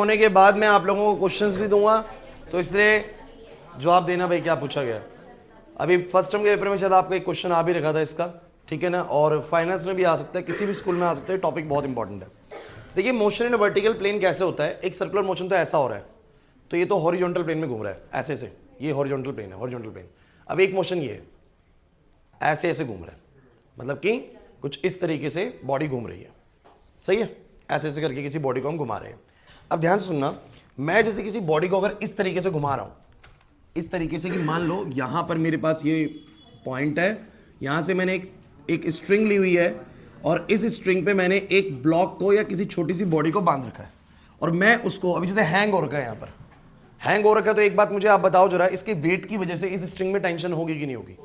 होने के बाद मैं आप लोगों को क्वेश्चंस भी दूंगा, तो इसलिए जवाब देना भाई क्या पूछा गया। अभी फर्स्ट टर्म के पेपर में शायद आपका एक क्वेश्चन आ भी रखा था इसका, ठीक है ना, और फाइनेंस में भी आ सकता है, किसी भी स्कूल में आ सकता है। टॉपिक बहुत इंपॉर्टेंट है। देखिए मोशन इन वर्टिकल प्लेन कैसे होता है। एक सर्कुलर मोशन तो ऐसा हो रहा है, तो ये तो हॉरिजॉन्टल प्लेन में घूम रहा है ऐसे से, ये हॉरिजॉन्टल प्लेन है, हॉरिजॉन्टल प्लेन। अब एक मोशन ये है, ऐसे ऐसे घूम रहा है, मतलब कि कुछ इस तरीके से बॉडी घूम रही है, सही है, ऐसे ऐसे करके किसी बॉडी को हम घुमा रहे हैं। अब ध्यान से सुनना, मैं जैसे किसी बॉडी को अगर इस तरीके से घुमा रहा हूं, इस तरीके से कि मान लो यहां पर मेरे पास ये पॉइंट है, यहां से मैंने एक स्ट्रिंग ली हुई है और इस स्ट्रिंग पे मैंने एक ब्लॉक को या किसी छोटी सी बॉडी को बांध रखा है और मैं उसको अभी जैसे हैंग हो रखा है, यहां पर हैंग हो रखा है। तो एक बात मुझे आप बताओ जरा, इसके वेट की वजह से इस स्ट्रिंग में टेंशन होगी कि नहीं होगी?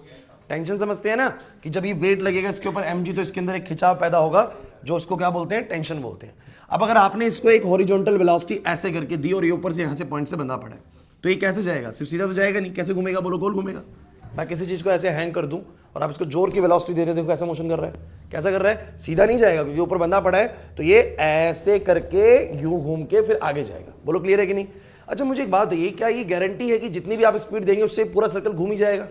टेंशन समझते हैं ना, कि जब ये वेट लगेगा इसके ऊपर mg, तो इसके अंदर एक खिंचाव पैदा होगा, जो उसको क्या बोलते हैं, टेंशन बोलते हैं। अब अगर आपने इसको एक हॉरिजॉन्टल वेलोसिटी ऐसे करके दी और ये ऊपर से यहां से पॉइंट से बंधा पड़ा है, तो ये कैसे जाएगा? सिर्फ सीधा तो जाएगा नहीं, कैसे घूमेगा बोलो? गोल घूमेगा। मैं किसी चीज को ऐसे हैंग कर दूं और आप इसको जोर की वेलोसिटी दे रहे हो, देखो कैसा मोशन कर रहा है, कैसा कर रहा है, सीधा नहीं जाएगा क्योंकि ऊपर बंधा पड़ा है, तो ये ऐसे करके यूं घूम के फिर आगे जाएगा। बोलो क्लियर है कि नहीं? अच्छा मुझे एक बात है, क्या ये गारंटी है कि जितनी भी आप स्पीड देंगे उससे पूरा सर्कल घूम ही जाएगा?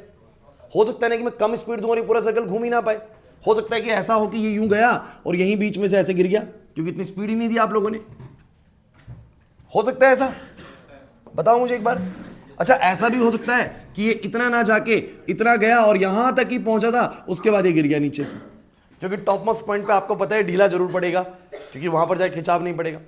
हो सकता है ना कि मैं कम स्पीड दूं और ये पूरा सर्कल घूम ही ना पाए। हो सकता है कि ऐसा हो कि ये यूं गया और यहीं बीच में से ऐसे गिर गया, क्योंकि इतनी स्पीड ही नहीं दी आप लोगों ने। हो सकता है ऐसा? बताओ मुझे एक बार। अच्छा ऐसा भी हो सकता है कि ये इतना ना जाके इतना गया और यहां तक ही पहुंचा था, उसके बाद ये गिर गया नीचे, क्योंकि टॉप मोस्ट पॉइंट पे आपको पता है ढीला जरूर पड़ेगा, क्योंकि वहां पर जाके खिंचाव नहीं पड़ेगा।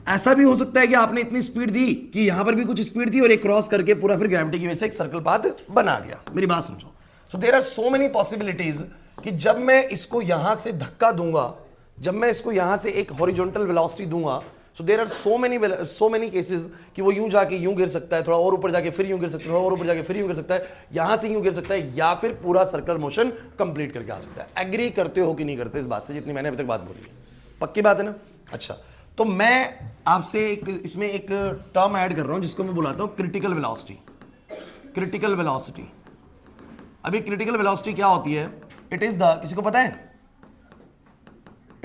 ऐसा भी हो सकता है कि आपने इतनी स्पीड दी कि यहां पर भी कुछ स्पीड थी और एक क्रॉस करके पूरा फिर ग्रेविटी की वजह से एक सर्कल पाथ बना गया। मेरी बात समझो। So there are so many possibilities कि जब मैं इसको यहां से धक्का दूंगा, जब मैं इसको यहां से एक हॉरिजॉन्टल वेलोसिटी दूंगा, so there are so many cases कि वो यूं जाके यूं गिर सकता है, थोड़ा और ऊपर जाके फिर यूं गिर सकता है, थोड़ा और ऊपर जाके फिर यूं गिर सकता है, यहां से यूं गिर सकता है, या फिर पूरा सर्कल मोशन कंप्लीट करके आ सकता है। एग्री करते हो कि नहीं करते इस बात से, जितनी मैंने अभी तक बात बोली है? पक्की बात है ना? अच्छा, तो मैं आपसे इसमें एक टर्म ऐड कर रहा हूं जिसको मैं बुलाता हूं क्रिटिकल वेलोसिटी। Critical velocity. अभी क्रिटिकल वेलोसिटी क्या होती है? इट इज द, किसी को पता है?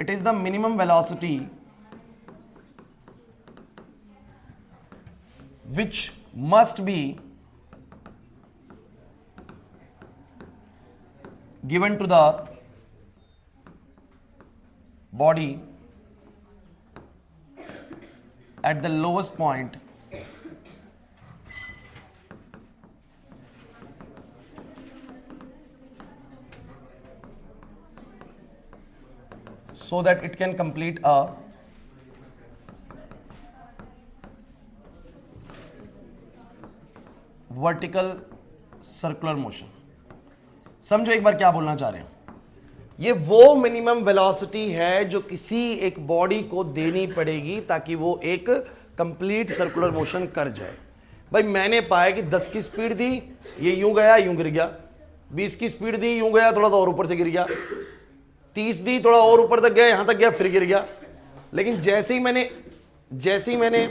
It is the minimum velocity which must be given to the body at the lowest point so that it can complete a vertical circular motion. समझो एक बार क्या बोलना चाह रहे हैं। ये वो मिनिमम वेलोसिटी है जो किसी एक बॉडी को देनी पड़ेगी ताकि वो एक कंप्लीट सर्कुलर मोशन कर जाए। भाई मैंने पाया कि 10 की स्पीड दी, ये यूं गया यूं गिर गया, 20 की स्पीड दी यूं गया थोड़ा सा और ऊपर से गिर गया, 30 दी थोड़ा और ऊपर तक गया, यहां तक गया फिर गिर गया। लेकिन जैसे ही मैंने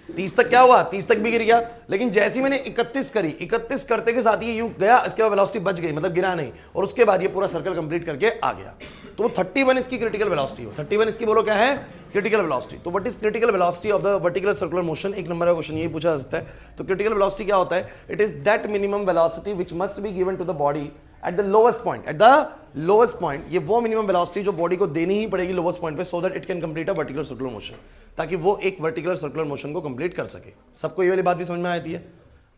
30 तक क्या हुआ, 30 तक भी गिर गया, लेकिन जैसे ही मैंने 31 करी, 31 करते के साथ ये यूं गया, इसके बाद वेलोसिटी बच गई, मतलब गिरा नहीं, और उसके बाद ये पूरा सर्कल कंप्लीट करके आ गया। तो 31 इसकी क्रिटिकल वेलोसिटी हो। 31 इसकी बोलो क्या है? Critical velocity. तो what is critical velocity of the vertical circular motion? एक नंबर का क्वेश्चन यही पूछा जा सकता है। तो क्रिटिकल वेलोसिटी क्या होता है? It is that minimum velocity which must be given to the body at the lowest point. At the lowest point, ये वो मिनिमम वेलोसिटी जो बॉडी को देनी ही पड़ेगी लोवेस्ट पॉइंट पे, so that it can complete a वर्टिकुलर circular motion, ताकि वो एक वर्टिकुलर सर्कुलर मोशन को कंप्लीट कर सके। सबको ये वाली बात भी समझ में आती है?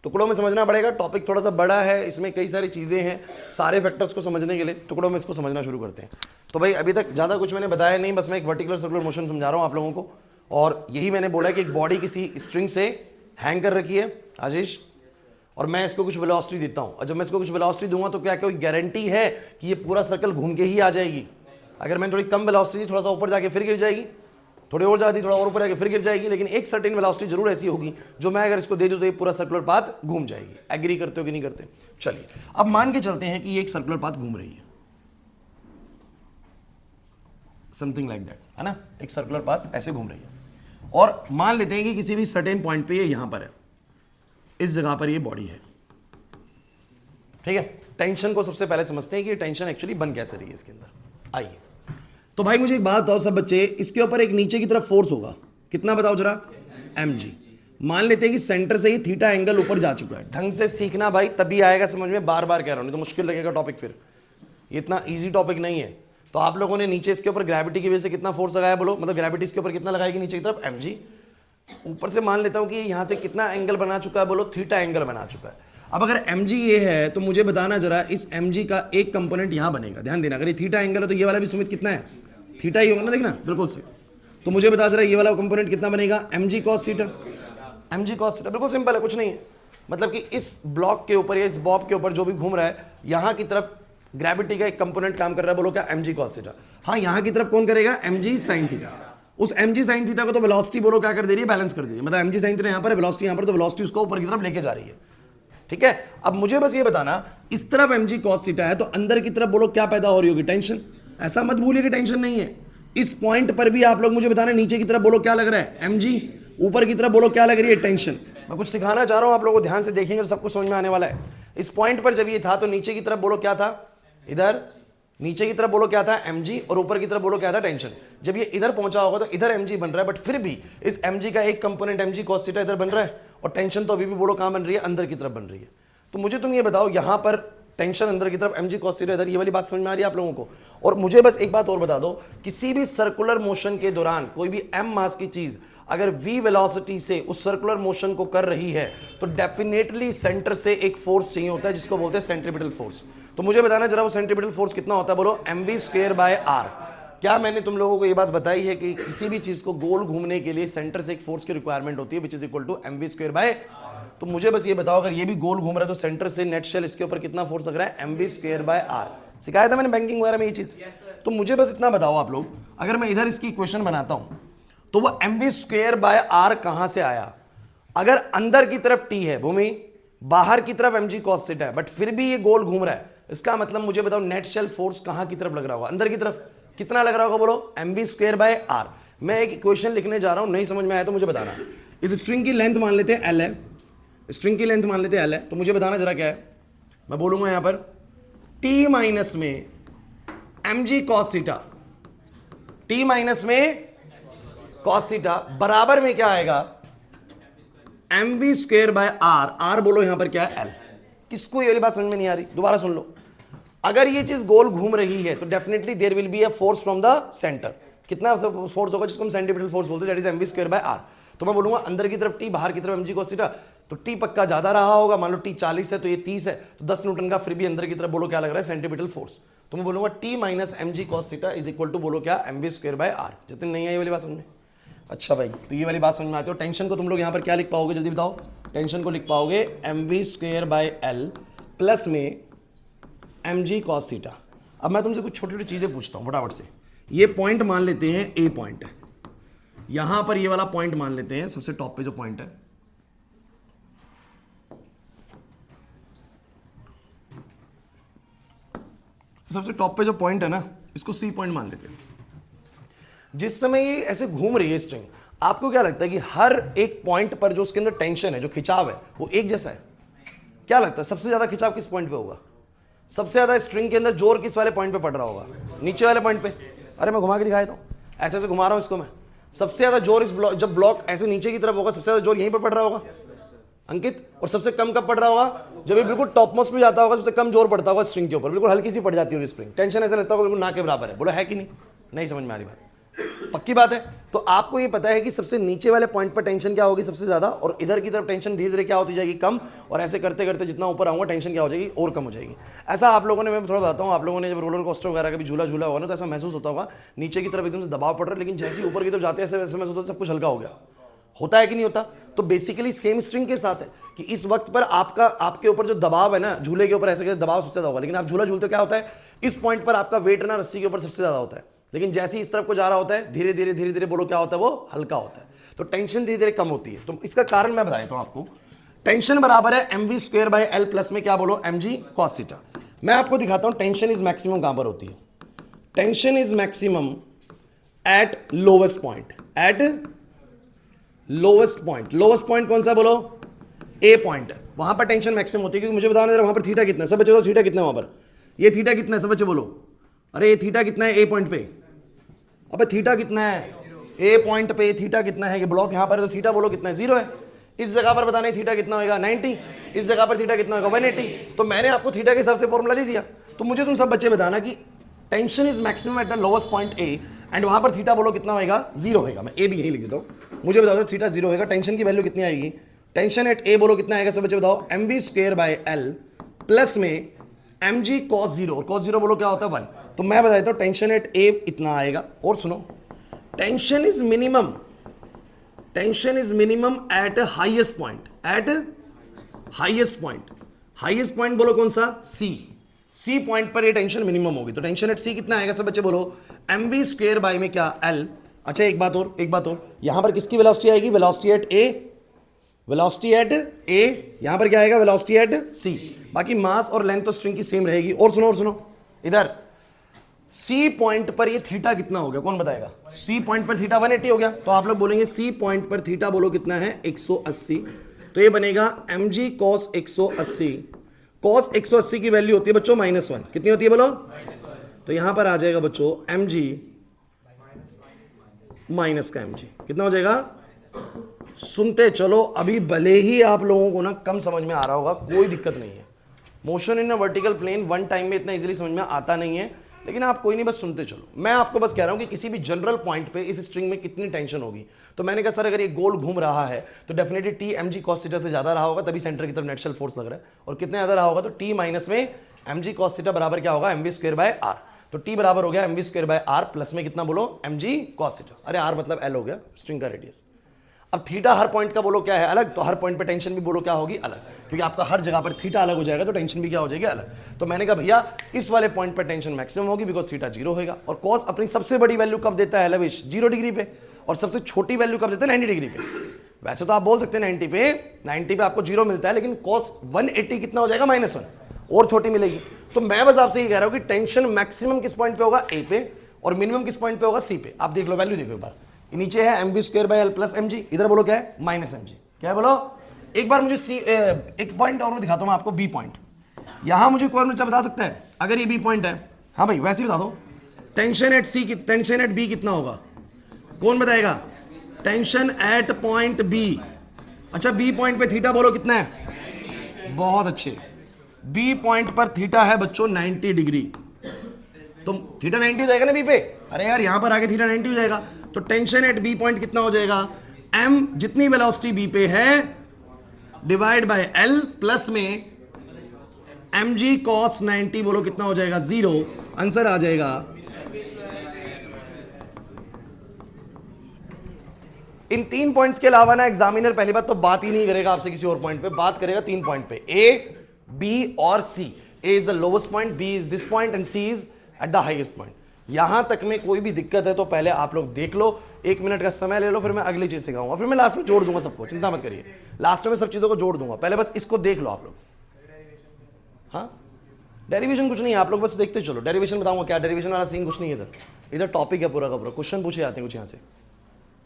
टुकड़ों में समझना पड़ेगा, टॉपिक थोड़ा सा बड़ा है, इसमें कई सारी चीजें हैं, सारे फैक्टर्स को समझने के लिए टुकड़ों में इसको समझना शुरू करते हैं। तो भाई अभी तक ज्यादा कुछ मैंने बताया नहीं, बस मैं एक वर्टिकुलर सर्कुलर मोशन समझा रहा हूं आप लोगों को, और यही मैंने बोला कि एक बॉडी किसी स्ट्रिंग से हैंग कर रखी है आशीष, और मैं इसको कुछ वेलोसिटी देता हूं, और जब मैं इसको कुछ वेलोसिटी दूंगा तो क्या कोई गारंटी है कि ये पूरा सर्कल घूम के ही आ जाएगी? अगर मैंने थोड़ी कम वेलोसिटी दी, थोड़ा सा ऊपर जाके फिर गिर जाएगी, थोड़ी और जाती थोड़ा और ऊपर जाके फिर गिर जाएगी, लेकिन एक सर्टेन वेलोसिटी जरूर ऐसी होगी जो मैं अगर इसको दे दूं तो ये पूरा सर्कुलर पाथ घूम जाएगी। एग्री करते हो कि नहीं करते? चलिए अब मान के चलते हैं कि ये एक सर्कुलर पाथ घूम रही है, समथिंग लाइक दैट, है ना, एक सर्कुलर पाथ ऐसे घूम रही है, और मान लेते हैं कि किसी भी सर्टेन पॉइंट पे ये यहां पर है, इस जगह पर ये बॉडी है, ठीक है। टेंशन को सबसे पहले समझते हैं कि टेंशन एक्चुअली बन कैसे रही है इसके अंदर। आइए तो भाई मुझे एक बात बताओ सब बच्चे, इसके ऊपर एक नीचे की तरफ फोर्स होगा, कितना बताओ जरा, mg। मान लेते हैं कि सेंटर से ही थीटा एंगल ऊपर जा चुका है। ढंग से सीखना भाई, तभी आएगा समझ में, बार बार कह रहा हूं, नहीं तो मुश्किल लगेगा टॉपिक, फिर ये इतना इजी टॉपिक नहीं है। तो आप लोगों ने नीचे इसके ऊपर ग्रेविटी की वजह से कितना फोर्स लगाया बोलो, मतलब ग्रेविटी इसके ऊपर कितना लगाएगी नीचे की तरफ, mg। ऊपर से मान लेता हूं कि यहां से कितना एंगल बना चुका है बोलो, थीटा एंगल बना चुका है। अब अगर mg ये है तो मुझे बताना जरा, इस mg का एक कंपोनेंट यहां बनेगा, ध्यान देना, अगर ये थीटा एंगल है तो ये वाला भी सुमित कितना है, थीटा ही होगा ना, देखना बिल्कुल से। तो मुझे बता जरा ये वाला कंपोनेंट कितना बनेगा, mg cos theta, mg cos theta, बिल्कुल सिंपल है, कुछ नहीं है। मतलब कि इस ब्लॉक के ऊपर या इस बॉब के ऊपर जो भी घूम रहा है, यहां की तरफ ग्रेविटी का एक कंपोनेंट काम कर रहा है, बोलो क्या, mg cos थीटा। हाँ, यहां की तरफ कौन करेगा, mg sin थीटा। उस mg sin थीटा को तो वेलोसिटी बोलो क्या कर दे रही है, बैलेंस कर दे रही है। मतलब mg sin थीटा यहां पर है, वेलोसिटी यहां पर, तो वेलोसिटी उसको ऊपर की तरफ लेके जा रही है, ठीक है। अब मुझे बस ये बताना, इस तरफ mg cos थीटा है तो अंदर की तरफ बोलो क्या पैदा हो रही होगी, टेंशन। ऐसा मत भूलिए कि टेंशन नहीं है। इस पॉइंट पर भी आप लोग मुझे बताना, नीचे की तरफ बोलो क्या लग रहा है, mg, ऊपर की तरफ बोलो क्या लग रही है, टेंशन। मैं कुछ सिखाना चाह रहा हूं, आप लोगों को ध्यान से देखेंगे तो सब कुछ समझ में आने वाला है। इस पॉइंट पर जब ये था तो नीचे की तरफ बोलो क्या था, इधर नीचे की तरफ बोलो क्या था, mg, और ऊपर की तरफ बोलो क्या था, टेंशन। जब ये इधर पहुंचा होगा तो इधर mg बन रहा है, बट फिर भी इस mg का एक कंपोनेंट mg cos थीटा इधर बन रहा है, और टेंशन तो अभी भी बोलो कहां बन रही है, अंदर की तरफ बन रही है। तो मुझे तुम ये बताओ, यहां पर टेंशन अंदर की तरफ, mg cos थीटा इधर, ये वाली बात समझ में आ रही है आप लोगों को। और मुझे बस एक बात और बता दो, किसी भी सर्कुलर मोशन के दौरान कोई भी m मास की चीज अगर v वेलोसिटी से उस सर्कुलर मोशन को कर रही है तो डेफिनेटली सेंटर से एक फोर्स चाहिए होता है जिसको बोलते हैं सेंट्रीपिटल फोर्स। तो मुझे बताना जरा वो सेंट्रीपिटल फोर्स कितना होता है, बोलो mv स्क्वायर बाय r। क्या मैंने तुम लोगों को ये बात बताई है कि किसी भी चीज को गोल घूमने के लिए सेंटर से एक फोर्स की रिक्वायरमेंट होती है, which is equal to mv square by. तो मुझे बस ये बताओ, अगर ये भी गोल घूम रहा है तो सेंटर से नेट शेल इसके ऊपर कितना फोर्स लग रहा है, mv स्क्वायर बाय r। सिखाया था मैंने बैंकिंग वगैरह में ये चीज। तो मुझे बस इतना बताओ आप लोग, अगर मैं इधर इसकी इक्वेशन बनाता हूं तो वो mv स्क्वायर बाय r कहां से आया। अगर अंदर की तरफ t है भूमि, बाहर की तरफ mg cos थीटा है, बट फिर भी ये गोल घूम रहा है, इसका मतलब मुझे बताओ नेट शेल फोर्स कहां की तरफ लग रहा होगा, अंदर की तरफ। कितना लग रहा होगा बोलो, mv स्क्वायर बाय r। मैं एक इक्वेशन लिखने जा रहा हूं, नहीं समझ में आया तो मुझे बताना। इस स्ट्रिंग की लेंथ मान लेते हैं l है, स्ट्रिंग की लेंथ मान लेते हैं l है, तो मुझे बताना जरा क्या है। मैं बोलूंगा यहां पर t माइनस में mg cos theta, t minus में cos थीटा बराबर में क्या आएगा, mv square by r। r बोलो यहां पर क्या है, l। किसको ये वाली बात समझ में नहीं आ रही, दोबारा सुन लो। अगर ये चीज गोल घूम रही है तो definitely there will be a force from the centre. कितना फोर्स होगा, जिसको हम सेंट्रीपिटल फोर्स बोलते हैं, that is mv square by r। तो मैं बोलूंगा अंदर की तरफ t, बाहर की तरफ mg cos थीटा, तो t पक्का ज्यादा रहा होगा, मान लो t 40 है तो ये 30 है, तो 10 न्यूटन का फिर भी अंदर की तरफ बोलो क्या लग रहा है, सेंट्रीपिटल फोर्स। तो मैं बोलूंगा t minus mg cos theta is equal to बोलो क्या, mv स्क्वायर बाय r। जितनी नहीं है ये वाली बात समझ में। अच्छा भाई, तो ये वाली बात समझ में आती हो। टेंशन को तुम लोग यहां पर क्या लिख पाओगे, जल्दी बताओ। टेंशन को लिख पाओगे mv square by l plus में mg cos थीटा। अब मैं तुमसे कुछ छोटी छोटी चीजें पूछता हूं फटाफट से। ये पॉइंट मान लेते हैं ए पॉइंट है, यहां पर ये वाला पॉइंट मान लेते हैं, सबसे टॉप पे जो पॉइंट है, सबसे टॉप पे जो पॉइंट है ना, इसको सी पॉइंट मान लेते हैं। जिस समय ये ऐसे घूम रही है स्ट्रिंग, आपको क्या लगता है कि हर एक पॉइंट पर जो उसके अंदर टेंशन है, जो खिंचाव है, वो एक जैसा है? क्या लगता है सबसे ज्यादा खिंचाव किस पॉइंट पे होगा? सबसे ज्यादा स्ट्रिंग के अंदर जोर किस वाले पॉइंट पे पड़ रहा होगा? नीचे वाले पॉइंट पे। अरे मैं घुमा के दिखाया था, ऐसे ऐसे घुमा रहा हूं इसको मैं। सबसे ज्यादा जोर इस ब्लॉक, जब ब्लॉक ऐसे नीचे की तरफ होगा, सबसे ज्यादा जोर यहीं पर पड़ रहा होगा अंकित। और सबसे कम कब पड़ रहा होगा? जब ये बिल्कुल टॉप मोस्ट पे जाता होगा, सबसे कम जोर पड़ता होगा स्ट्रिंग के ऊपर, बिल्कुल हल्की सी पड़ जाती होगी स्प्रिंग। टेंशन ऐसा लगता होगा बिल्कुल ना के बराबर है। बोलो है कि नहीं? नहीं समझ में आ रही बात? पक्की बात है। तो आपको ये पता है कि सबसे नीचे वाले पॉइंट पर टेंशन क्या होगी सबसे ज्यादा, और इधर की तरफ टेंशन धीरे धीरे क्या होती जाएगी, कम। और ऐसे करते करते जितना ऊपर आऊंगा टेंशन क्या हो जाएगी, और कम हो जाएगी। ऐसा आप लोगों ने, मैं थोड़ा बताता हूँ, आप लोगों ने जब रोलर कोस्टर वगैरह का भी झूला झूला होगा ना, तो ऐसा महसूस होता होगा नीचे की तरफ एकदम से दबाव पड़ रहा है, लेकिन जैसे ही ऊपर की तरफ जाते हैं ऐसे महसूस होता है सब कुछ हल्का हो गया। होता है कि नहीं होता? तो बेसिकली सेम स्ट्रिंग के साथ है कि इस वक्त पर आपके ऊपर जो दबाव है ना, झूले के ऊपर ऐसे करके दबाव सबसे ज्यादा होगा, लेकिन आप झूला झूलते क्या होता है, इस पॉइंट पर आपका वेट ना रस्सी के ऊपर सबसे ज्यादा होता है, लेकिन जैसे ही इस तरफ को जा रहा होता है धीरे धीरे धीरे धीरे बोलो क्या होता है, वो हल्का होता है। तो टेंशन धीरे धीरे कम होती है। तो इसका कारण मैं बता देता हूं आपको। टेंशन बराबर है mv square by l plus में क्या बोलो, mg cos थीटा। मैं आपको दिखाता हूं टेंशन इज मैक्सिमम कहां पर होती है। Tension is maximum at lowest point, at lowest point. Lowest point कौन सा बोलो? ए पॉइंट है, वहां पर टेंशन मैक्सिमम होती है। क्योंकि मुझे बताना जरा वहां पर थीटा कितना है, सब बच्चे बोलो थीटा कितना है वहां पर? ये थीटा कितना है सब बच्चे बोलो? अरे ये थीटा कितना है ए पॉइंट पे? अबे थीटा कितना है, ए पॉइंट पे थीटा कितना है, ये ब्लॉक यहां पर है तो थीटा बोलो कितना है, 0 है। इस जगह पर बताना है थीटा कितना होगा 90, इस जगह पर थीटा कितना होगा 180। तो मैंने आपको थीटा के हिसाब से फॉर्मूला दे दिया। तो मुझे तुम सब बच्चे बताना कि tension is maximum eight the lowest point A and वहां पर थीटा बोलो कितना होगा, 0 होगा। मैं ए भी यही लिख देता हूं। मुझे बता दो थीटा 0 होगा, टेंशन की वैल्यू कितनी आएगी, टेंशन एट ए बोलो कितना आएगा सब बच्चे बताओ, mv²/L प्लस में mg cos 0, और cos 0 बोलो क्या होता है 1। तो मैं बता देता हूं टेंशन एट ए इतना आएगा। और सुनो, tension is minimum, tension is minimum eight highest point, eight highest point, highest point बोलो कौन सा, सी पॉइंट पर ये टेंशन मिनिमम होगी। तो टेंशन एट सी कितना आएगा सब बच्चे बोलो, mv² में क्या L। अच्छा एक बात और, यहां पर किसकी वेलोसिटी आएगी, velocity at A, velocity at A, यहां पर क्या आएगा वेलोसिटी एट सी। बाकी मास और लेंथ तो स्ट्रिंग की सेम रहेगी। और सुनो इधर सी पॉइंट पर ये थीटा कितना हो गया, कौन बताएगा, सी पॉइंट पर थीटा 180 हो गया। तो आप लोग बोलेंगे सी पॉइंट पर थीटा बोलो कितना है 180। तो ये बनेगा mg cos 180, cos 180 की वैल्यू होती है बच्चों -1, कितनी होती है बोलो, तो यहां पर आ जाएगा बच्चों mg माइनस का mg कितना हो जाएगा। सुनते चलो, अभी भले ही आप लोगों को ना कम समझ में आ रहा होगा, कोई दिक्कत नहीं है। Motion in a vertical plane one time में इतना इजीली समझ में आता नहीं है, लेकिन आप कोई नहीं, बस सुनते चलो। मैं आपको बस कह रहा हूं कि किसी भी जनरल पॉइंट पे इस स्ट्रिंग में कितनी टेंशन होगी। तो मैंने कहा सर अगर ये गोल घूम रहा है तो definitely T mg cos theta से ज्यादा रहा होगा, तभी सेंटर की तरफ नेट शेल फोर्स लग रहा है। और कितने ज्यादा रहा होगा, तो टी माइनस में mg cos थीटा बराबर क्या होगा, mv²/r। तो टी बराबर हो गया mv²/r प्लस में कितना बोलो, mg cos थीटा। अरे r मतलब l हो गया स्ट्रिंग का रेडियस। अब थीटा हर पॉइंट का बोलो क्या है अलग, तो हर पॉइंट पे टेंशन भी बोलो क्या होगी अलग, क्योंकि आपका हर जगह पर थीटा अलग हो जाएगा तो टेंशन भी क्या हो जाएगी अलग। तो मैंने कहा भैया इस वाले पॉइंट पर टेंशन मैक्सिमम होगी बिकॉज थीटा 0 होगा। और कॉस अपनी सबसे बड़ी वैल्यू कब देता है लविश, 0 डिग्री पे, और सबसे छोटी वैल्यू कब देता है 90 डिग्री पे। वैसे तो आप बोल सकते हैं 90 पे आपको 0 मिलता है, लेकिन कॉस 180 कितना हो जाएगा -1, और छोटी मिलेगी। तो मैं बस आपसे ये कह रहा हूं कि टेंशन मैक्सिमम किस पॉइंट पे होगा, ए पे, और मिनिमम किस पॉइंट पे होगा, सी पे। आप देख लो वैल्यू देखो एक बार, नीचे है mv²/L प्लस mg, इधर बोलो क्या है -mg, क्या है बोलो। एक बार मुझे सी एक पॉइंट और मैं दिखाता हूं आपको, बी पॉइंट। यहां मुझे कोई बच्चा बता सकता है अगर ये बी पॉइंट है, हाँ भाई वैसे ही बता दो, टेंशन एट सी की, टेंशन एट बी कितना होगा, कौन बताएगा, टेंशन एट पॉइंट बी। अच्छा बी पॉइंट पे थीटा बोलो कितना है, बहुत अच्छे, बी पॉइंट पर थीटा है बच्चों 90 डिग्री। तो थीटा 90 हो जाएगा ना बी पे, अरे यार यहां पर आके थीटा 90 हो जाएगा। तो टेंशन एट बी पॉइंट कितना हो जाएगा, m जितनी वेलोसिटी बी पे है डिवाइड बाय l प्लस में mg cos 90 बोलो कितना हो जाएगा 0। आंसर आ जाएगा इन 3 पॉइंट्स के अलावा ना एग्जामिनर पहली बात तो बात ही नहीं करेगा आपसे किसी और पॉइंट पे, बात करेगा 3 पॉइंट पे, ए बी और C. A is the lowest point, B is this point and C is at the highest point. यहां तक में कोई भी दिक्कत है तो पहले आप लोग देख लो, 1 मिनट का समय ले लो, फिर मैं अगली चीज सिखाऊंगा, फिर मैं लास्ट में जोड़ दूंगा सबको, चिंता मत करिए, लास्ट में सब चीजों को जोड़ दूंगा, पहले बस इसको देख लो आप लोग। हाँ डेरिवेशन कुछ नहीं है, आप लोग बस देखते चलो, डेरिवेशन बताऊंगा क्या, डेरिवेशन वाला सीन कुछ नहीं है इधर टॉपिक है पूरा का पूरा, क्वेश्चन पूछे जाते हैं कुछ यहाँ से।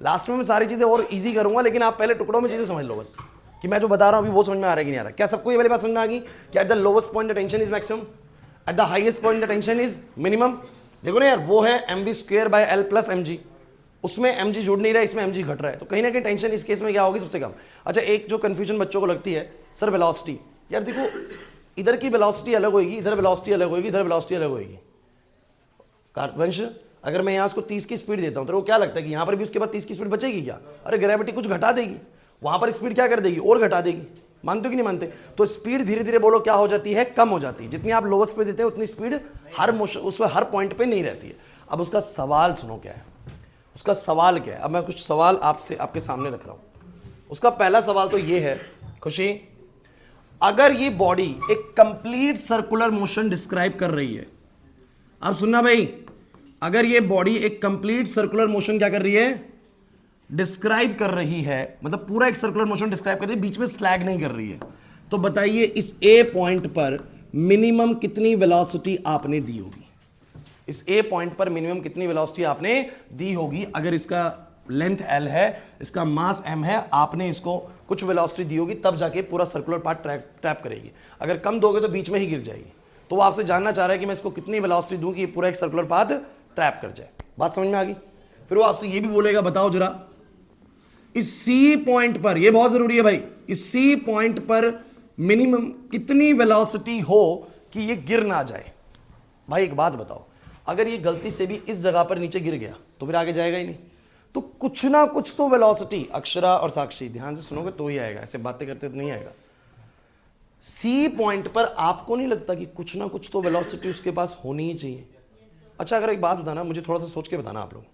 लास्ट में मैं सारी चीजें और ईजी करूंगा, लेकिन आप पहले टुकड़ों में चीजें समझ लो बस, कि मैं जो बता रहा हूं अभी वो समझ में आ रहा है कि नहीं आ रहा। क्या सबको ये वाली बात समझ में आ गई कि eight the lowest point the tension is maximum, eight the highest point the tension is minimum. देखो ना यार, वो है mv²/L प्लस mg, उसमें mg जुड़ नहीं रहा है, इसमें mg घट रहा है, तो कहीं ना कहीं टेंशन इस केस में क्या होगी सबसे कम। अच्छा एक जो कंफ्यूजन बच्चों को लगती है, सर वेलोसिटी, यार देखो इधर की वेलोसिटी अलग होगी, इधर वेलोसिटी अलग होगी, इधर वेलोसिटी अलग होगी। वंश अगर मैं यहाँ उसको 30 की स्पीड देता हूँ तो वो क्या लगता है कि यहाँ पर भी उसके बाद 30 की स्पीड बचेगी क्या, अरे ग्रेविटी कुछ घटा देगी, वहां पर स्पीड क्या कर देगी और घटा देगी, मानते हो कि नहीं मानते। तो स्पीड धीरे धीरे बोलो क्या हो जाती है, कम हो जाती है, जितनी आप लोवेस्ट पे देते हैं उतनी स्पीड हर मोशन उसमें हर पॉइंट पे नहीं रहती है। अब उसका सवाल सुनो क्या है, उसका सवाल क्या है, अब मैं कुछ सवाल आपसे आपके सामने रख रहा हूं। उसका पहला सवाल तो ये है खुशी, अगर ये बॉडी एक कंप्लीट सर्कुलर मोशन डिस्क्राइब कर रही है, अब सुनना भाई, अगर ये बॉडी एक कंप्लीट सर्कुलर मोशन क्या कर रही है, डिस्क्राइब कर रही है, मतलब पूरा एक सर्कुलर मोशन डिस्क्राइब कर रही है, बीच में स्लैग नहीं कर रही है, तो बताइए इस ए पॉइंट पर मिनिमम कितनी वेलोसिटी आपने दी होगी, इस ए पॉइंट पर मिनिमम कितनी वेलोसिटी आपने दी होगी। अगर इसका लेंथ l है, इसका मास m है, आपने इसको कुछ वेलोसिटी दी होगी, तब जाके पूरा सर्कुलर पार्ट ट्रैप करेगी। अगर कम दोगे तो बीच में ही गिर जाएगी। तो वो आपसे जानना चाह रहा है कि मैं इसको कितनी वेलोसिटी दूं कि ये पूरा एक सर्कुलर पाथ ट्रैप कर जाए। बात समझ में आ गई। फिर वो आपसे ये भी बोलेगा बताओ जरा इस सी पॉइंट पर, ये बहुत जरूरी है भाई, इस सी पॉइंट पर मिनिमम कितनी वेलोसिटी हो कि ये गिर ना जाए। भाई एक बात बताओ, अगर ये गलती से भी इस जगह पर नीचे गिर गया तो फिर आगे जाएगा ही नहीं। तो कुछ ना कुछ तो वेलोसिटी, अक्षरा और साक्षी ध्यान से सुनोगे तो ही आएगा, ऐसे बातें करते तो नहीं आएगा। सी पॉइंट पर आपको नहीं लगता कि कुछ ना कुछ तो वेलोसिटी उसके पास होनी ही चाहिए? अच्छा अगर एक बात बताना, मुझे थोड़ा सा सोच के बताना आप लोग,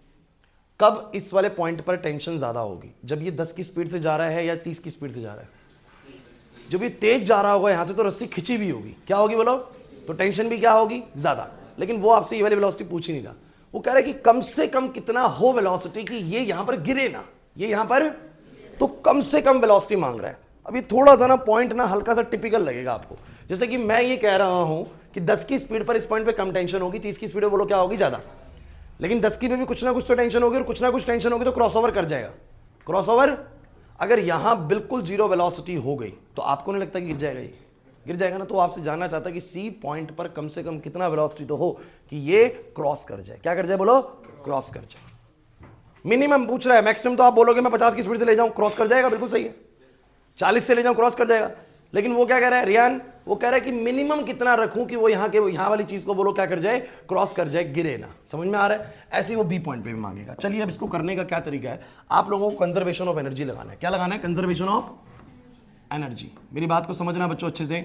कब इस वाले पॉइंट पर टेंशन ज्यादा होगी? जब ये 10 की स्पीड से जा रहा है या 30 की स्पीड से जा रहा है? जब ये तेज जा रहा होगा यहां से तो रस्सी खिंची भी होगी, क्या होगी बोलो? तो टेंशन भी क्या होगी? ज्यादा। लेकिन वो आपसे ये वाली वेलोसिटी पूछ ही नहीं रहा, वो कह रहा है कि कम से कम कितना हो वेलोसिटी कि ये यहां पर गिरे ना, ये यहां पर, तो कम से कम वेलोसिटी मांग रहा है। अभी थोड़ा सा ना पॉइंट ना हल्का सा टिपिकल लगेगा आपको, जैसे कि मैं ये कह रहा हूं कि 10 की स्पीड पर इस पॉइंट पे कम टेंशन होगी, 30 की स्पीड पे बोलो क्या होगी? ज्यादा। लेकिन 10 की पे भी कुछ ना कुछ तो टेंशन होगी, और कुछ ना कुछ टेंशन होगी तो क्रॉसओवर कर जाएगा। क्रॉसओवर अगर यहां बिल्कुल जीरो वेलोसिटी हो गई तो आपको नहीं लगता कि गिर जाएगा? ये गिर जाएगा ना। तो आपसे जानना चाहता है कि सी पॉइंट पर कम से कम कितना वेलोसिटी तो हो कि ये क्रॉस कर जाए। क्या कर जाए बोलो? क्रॉस कर जाए। मिनिमम पूछ रहा है, मैक्सिमम तो आप बोलोगे मैं 50 की स्पीड से ले जाऊं क्रॉस कर जाएगा, बिल्कुल सही है। 40 से ले जाऊं क्रॉस कर जाएगा। लेकिन वो क्या कह रहा है रियान? वो कह रहा है कि मिनिमम कितना रखूं कि वो यहां वाली चीज को बोलो क्या कर जाए? क्रॉस कर जाए, गिरे ना। समझ में आ रहा है? ऐसे ही वो बी पॉइंट पे भी मांगेगा। चलिए अब इसको करने का क्या तरीका है, आप लोगों को कंजर्वेशन ऑफ एनर्जी लगाना है। क्या लगाना है? Conservation of energy. मेरी बात को समझना बच्चों अच्छे से।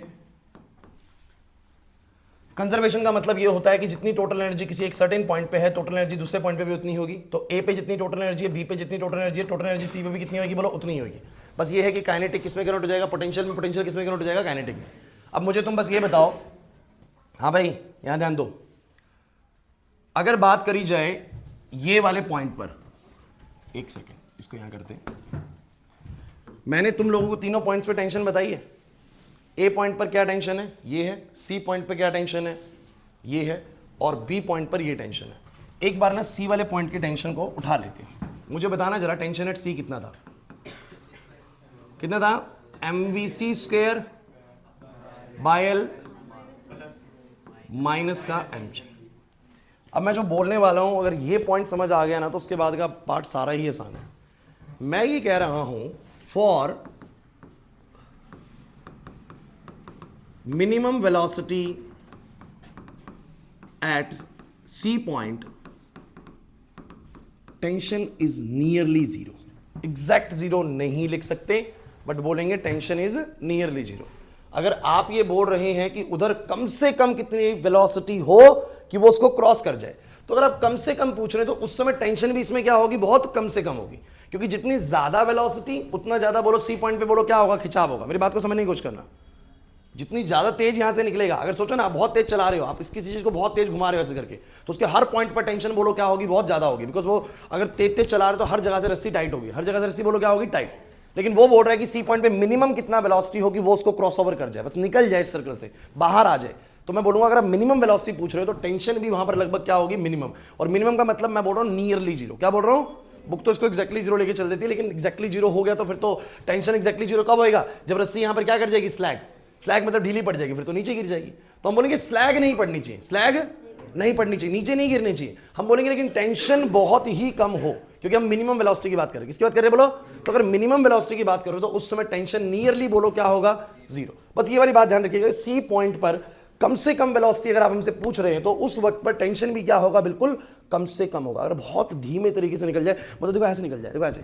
कंजर्वेशन का मतलब ये होता है कि जितनी टोटल एनर्जी किसी एक सर्टेन पॉइंट पे है, टोटल एनर्जी दूसरे पॉइंट पे भी उतनी होगी। तो ए पे जितनी टोटल एनर्जी है, बी पे जितनी टोटल एनर्जी है, टोटल एनर्जी सी पे भी कितनी होगी बोलो? उतनी होगी। बस ये है कि काइनेटिक किसमें कन्वर्ट हो जाएगा? पोटेंशियल में। पोटेंशियल किसमें कन्वर्ट हो जाएगा? काइनेटिक में। अब मुझे तुम बस ये बताओ, हाँ भाई यहां ध्यान दो, अगर बात करी जाए ये वाले पॉइंट पर, एक सेकेंड इसको यहां करते हैं। मैंने तुम लोगों को तीनों पॉइंट्स पे टेंशन बताई है। ए पॉइंट पर क्या टेंशन है? ये है। सी पॉइंट पर क्या टेंशन है? ये है। और बी पॉइंट पर ये टेंशन है। एक बार ना सी वाले पॉइंट की टेंशन को उठा लेते हैं। मुझे बताना जरा टेंशन एट सी कितना था? कितना था? mvc square by L minus का mg। अब मैं जो बोलने वाला हूं, अगर ये पॉइंट समझ आ गया ना तो उसके बाद का पार्ट सारा ही आसान है। मैं ये कह रहा हूं for minimum velocity at C point tension is nearly zero। Exact zero नहीं लिख सकते बट बोलेंगे टेंशन इज नियरली जीरो। अगर आप ये बोल रहे हैं कि उधर कम से कम कितनी वेलोसिटी हो कि वो उसको क्रॉस कर जाए, तो अगर आप कम से कम पूछ रहे हैं तो उस समय टेंशन भी इसमें क्या होगी? बहुत कम से कम होगी, क्योंकि जितनी ज्यादा वेलोसिटी उतना ज्यादा बोलो सी पॉइंट पे बोलो क्या होगा? खिंचाव होगा। मेरी बात को समझने की कोशिश करना। जितनी ज्यादा तेज यहां से निकलेगा, अगर सोचो ना आप बहुत तेज चला रहे हो, आप किसी चीज को बहुत तेज घुमा रहे हो ऐसे करके, तो उसके हर पॉइंट पर टेंशन बोलो क्या होगी? बहुत ज्यादा होगी। बिकॉज वो अगर तेज तेज चला रहे हो तो हर जगह से रस्सी टाइट होगी, हर जगह से रस्सी बोलो क्या होगी? टाइट। लेकिन वो बोल रहा है कि सी पॉइंट पे मिनिमम कितना वेलोसिटी होगी वो उसको क्रॉस ओवर कर जाए, बस निकल जाए इस सर्कल से, बाहर आ जाए। तो मैं बोलूंगा अगर आप मिनिमम वेलोसिटी पूछ रहे हो तो टेंशन भी वहां पर लगभग क्या होगी? मिनिमम। और मिनिमम का मतलब मैं बोल रहा हूं नियरली जीरो। क्या बोल रहा हूं? बुक तो इसको एक्जैक्टली जीरो लेके चल देती है, लेकिन एक्जैक्टली जीरो हो गया तो फिर तो टेंशन एक्जैक्टली जीरो कब होएगा? जब रस्सी यहां पर क्या कर जाएगी? स्लैग। स्लैग मतलब ढीली पड़ जाएगी, फिर तो नीचे गिर जाएगी। तो हम बोलेंगे स्लैग नहीं पड़नी चाहिए, स्लैग नहीं पड़नी चाहिए, नीचे नहीं गिरनी चाहिए। हम बोलेंगे लेकिन टेंशन बहुत ही कम हो, क्योंकि हम मिनिमम वेलोसिटी की बात कर रहे हैं। किसकी बात कर रहे हैं बोलो? तो अगर मिनिमम वेलोसिटी की बात करो तो उस समय टेंशन नियरली बोलो क्या होगा? जीरो। बस ये वाली बात ध्यान रखिएगा, सी पॉइंट पर कम से कम वेलोसिटी अगर आप हमसे पूछ रहे हैं तो उस वक्त पर टेंशन भी क्या होगा? बिल्कुल कम से कम होगा। अगर बहुत धीमे तरीके से निकल जाए, मतलब देखो ऐसे निकल जाए, देखो ऐसे,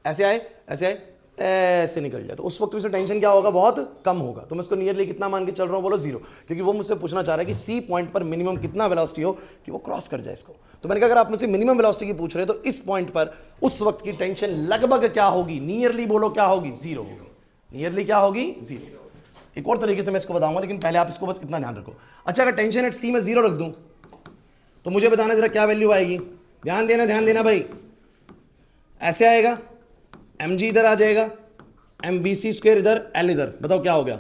ऐसे आए, ऐसे आए, ऐसे निकल जाए, तो उस वक्त भी टेंशन क्या होगा? बहुत कम होगा। तो मैं इसको नियरली कितना मान के चल रहा हूं? बोलो जीरो, क्योंकि वो मुझसे पूछना चाह रहा है कि सी पॉइंट पर मिनिमम कितना वेलोसिटी हो कि वो क्रॉस कर जाए इसको। तो मैंने कहा अगर आप मुझसे मिनिमम वेलोसिटी की पूछ रहे हैं तो इस पॉइंट पर उस वक्त की टेंशन लगभग क्या होगी? नियरली बोलो क्या होगी? जीरो होगी। नियरली क्या होगी? जीरो। एक और तरीके से मैं इसको बताऊंगा, लेकिन पहले आप इसको बस इतना ध्यान रखो। अच्छा, अगर टेंशन एट सी में जीरो रख दूं तो मुझे बताना जरा क्या वैल्यू आएगी? ध्यान देना भाई। ऐसे आएगा, mg इधर आ जाएगा, mvc स्क्वायर इधर, l इधर। बताओ क्या हो गया?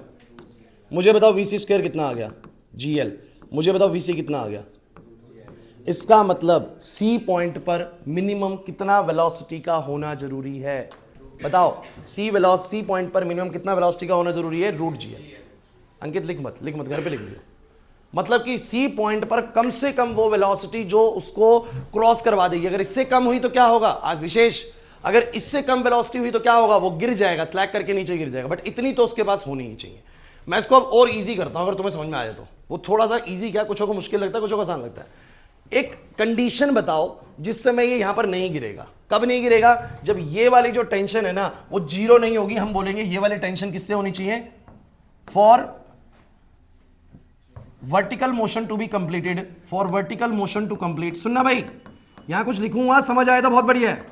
मुझे बताओ vc स्क्वायर कितना आ गया? gl। मुझे बताओ vc कितना आ गया? इसका मतलब सी पॉइंट पर मिनिमम कितना वेलोसिटी का होना जरूरी है? बताओ, सी पॉइंट पर मिनिमम कितना वेलोसिटी का होना जरूरी है? Root gl। अंकित लिख मत, घर पे लिख लियो। मतलब कि सी पॉइंट पर कम से कम वो वेलोसिटी जो उसको क्रॉस करवा देगी, अगर इससे कम हुई तो क्या होगा आप विशेष, अगर इससे कम वेलोसिटी हुई तो क्या होगा, वो गिर जाएगा, स्लैग करके नीचे गिर जाएगा, बट इतनी तो उसके पास होनी ही चाहिए। मैं इसको अब और इजी करता हूं अगर तुम्हें समझ में आ जाए तो। वो थोड़ा सा इजी क्या, कुछ को मुश्किल लगता है, कुछ को आसान लगता है। एक कंडीशन बताओ जिस समय ये यहां पर नहीं गिरेगा। कब नहीं गिरेगा, जब ये वाली जो टेंशन है ना वो जीरो नहीं होगी। हम बोलेंगे ये वाली टेंशन किससे होनी चाहिए, for vertical motion to be completed, for vertical motion to complete. सुनना भाई, यहां कुछ लिखूंगा, समझ आया तो बहुत बढ़िया है।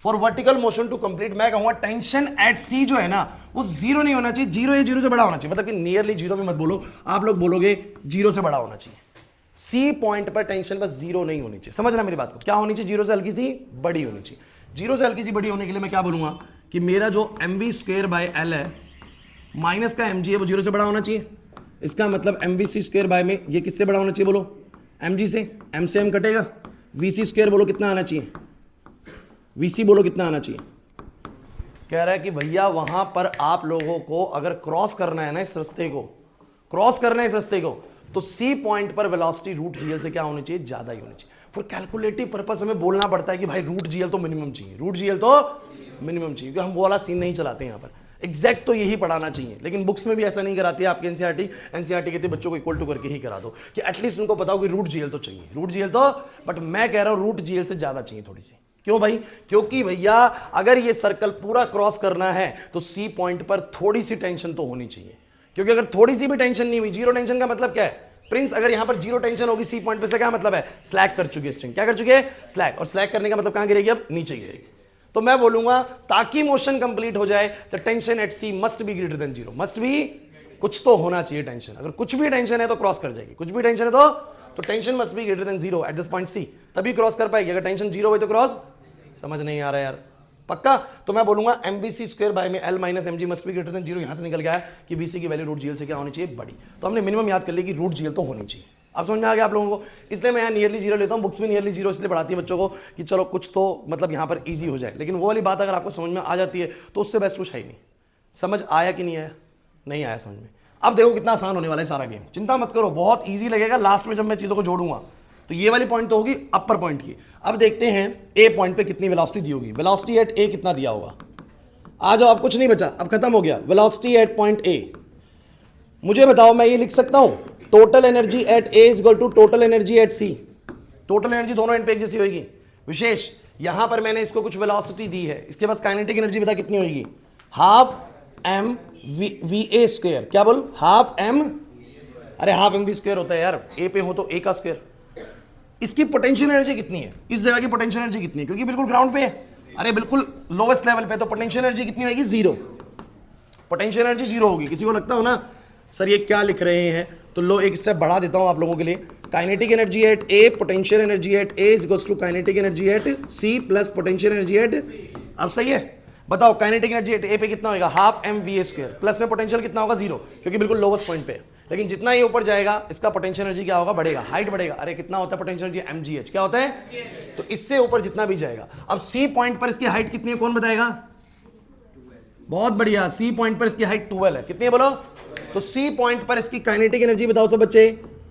For vertical motion to complete मैं कहूंगा टेंशन एट सी जो है ना वो जीरो नहीं होना चाहिए, जीरो या जीरो से बड़ा होना चाहिए। मतलब कि नियरली जीरो भी मत बोलो, आप लोग बोलोगे जीरो से बड़ा होना चाहिए। सी पॉइंट पर टेंशन बस जीरो नहीं होनी चाहिए, समझना मेरी बात को। क्या होनी चाहिए, जीरो से हल्की सी बड़ी होनी चाहिए। जीरो से हल्की सी बड़ी होने के लिए मैं क्या बोलूंगा कि मेरा जो mv स्क्वायर बाय एल है माइनस का mg है वो जीरो से बड़ा होना चाहिए। इसका मतलब mvc स्क्वायर बाय में ये किससे बड़ा होना चाहिए बोलो, mg से, m से m कटेगा, vc स्क्वायर बोलो कितना आना चाहिए, vc बोलो कितना आना चाहिए। कह रहा है कि भैया वहां पर आप लोगों को अगर क्रॉस करना है ना इस रास्ते को, क्रॉस करना है इस रास्ते को, तो सी पॉइंट पर वेलोसिटी रूट जीएल से क्या होनी चाहिए, ज्यादा ही होनी चाहिए। फॉर कैलकुलेटिव पर्पस हमें बोलना पड़ता है कि भाई रूट जीएल तो मिनिमम चाहिए, रूट जीएल तो मिनिमम चाहिए, क्योंकि हम वो वाला सीन नहीं चलाते यहाँ पर। एग्जैक्ट तो यही पढ़ाना चाहिए, लेकिन बुक्स में भी ऐसा नहीं कराती है आपके एनसीईआरटी कहती है बच्चों को इक्वल टू करके ही करा दो कि एटलीस्ट उनको पता हो कि रूट जीएल तो चाहिए, रूट जीएल तो, बट मैं कह रहा हूं रूट जीएल से ज्यादा चाहिए थोड़ी सी। क्यों भाई, क्योंकि भैया अगर ये सर्कल पूरा क्रॉस करना है तो सी पॉइंट पर थोड़ी सी टेंशन तो होनी चाहिए, क्योंकि अगर थोड़ी सी भी टेंशन नहीं हुई, जीरो टेंशन का मतलब क्या है प्रिंस, अगर यहां पर जीरो टेंशन होगी सी पॉइंट पे से क्या मतलब है, स्लैग कर चुकी है स्ट्रिंग, क्या कर चुकी है, स्लैग, और स्लैग करने का मतलब कहां गिरेगी, अब नीचे गिरेगी। तो मैं बोलूंगा ताकि मोशन कंप्लीट हो जाए तो tension at C must be greater than zero, must be, कुछ तो होना चाहिए टेंशन। अगर कुछ भी टेंशन है तो क्रॉस कर जाएगी, कुछ भी टेंशन है तो tension must be greater than zero at this point C, तभी क्रॉस कर पाएगी। अगर टेंशन जीरो हुई तो क्रॉस, समझ नहीं आ रहा यार पक्का। तो मैं बोलूंगा mvc स्क्वायर बाय में l minus mg must be greater than zero. यहां से निकल गया है कि vc की वैल्यू रूट जीएल से क्या होनी चाहिए, बड़ी। तो हमने मिनिमम याद कर लिया कि रूट जीएल तो होनी चाहिए। अब समझ में आ गया आप लोगों को, इसलिए मैं यहाँ नियरली जीरो लेता हूँ। बुक्स में नियरली जीरो इसलिए पढ़ाती है बच्चों को कि चलो कुछ तो मतलब यहाँ पर ईजी हो जाए, लेकिन वो वाली बात अगर आपको समझ में आ जाती है तो उससे बेस्ट कुछ है ही नहीं। समझ आया कि नहीं आया, नहीं आया समझ में। अब देखो कितना आसान होने वाला है सारा गेम, चिंता मत करो, बहुत ईजी लगेगा लास्ट में जब मैं चीज़ों को जोड़ूंगा। तो ये वाली पॉइंट तो होगी अपर पॉइंट की। अब देखते हैं ए पॉइंट पे कितनी वेलोसिटी दी होगी, वेलोसिटी एट ए कितना दिया होगा। आ जाओ, अब कुछ नहीं बचा, अब खत्म हो गया। वेलोसिटी एट पॉइंट ए, मुझे बताओ मैं ये लिख सकता हूं total energy at A is equal to total energy at C. Total energy दोनों एंड पे एक जैसी होगी। विशेष यहां पर मैंने इसको कुछ वेलोसिटी दी है, इसके पास काइनेटिक एनर्जी बता कितनी होगी, half M we A square. क्या बोल, हाफ एम, अरे हाफ एम वी स्क्वायर होता है यार, ए पे हो तो ए का स्क्वायर। इसकी पोटेंशियल एनर्जी कितनी है, इस जगह की पोटेंशियल एनर्जी कितनी है, क्योंकि बिल्कुल ग्राउंड पे है, अरे बिल्कुल लोवेस्ट लेवल पे, तो पोटेंशियल एनर्जी कितनी होगी, जीरो। पोटेंशियल एनर्जी जीरो होगी। किसी को लगता हो ना सर ये क्या लिख रहे हैं, तो लो एक स्टेप बढ़ा देता हूं आप लोगों के लिए। Kinetic energy at A, potential energy at A is equals to kinetic energy at C plus potential energy at, अब सही है बताओ काइनेटिक एनर्जी एट ए पे कितना होगा, half M we A square, plus में पोटेंशियल कितना होगा, जीरो, क्योंकि बिल्कुल लोवेस्ट पॉइंट पे है। लेकिन जितना ये ऊपर जाएगा इसका पोटेंशियल एनर्जी क्या होगा, बढ़ेगा, हाइट बढ़ेगा। अरे कितना होता है पोटेंशियल एनर्जी, mgh, क्या होता है, तो इससे ऊपर जितना भी जाएगा। अब सी पॉइंट पर इसकी हाइट कितनी है कौन बताएगा, बहुत बढ़िया, सी पॉइंट पर इसकी हाइट 12 है, कितनी है बोलो। तो सी पॉइंट पर इसकी काइनेटिक एनर्जी बताओ सब बच्चे,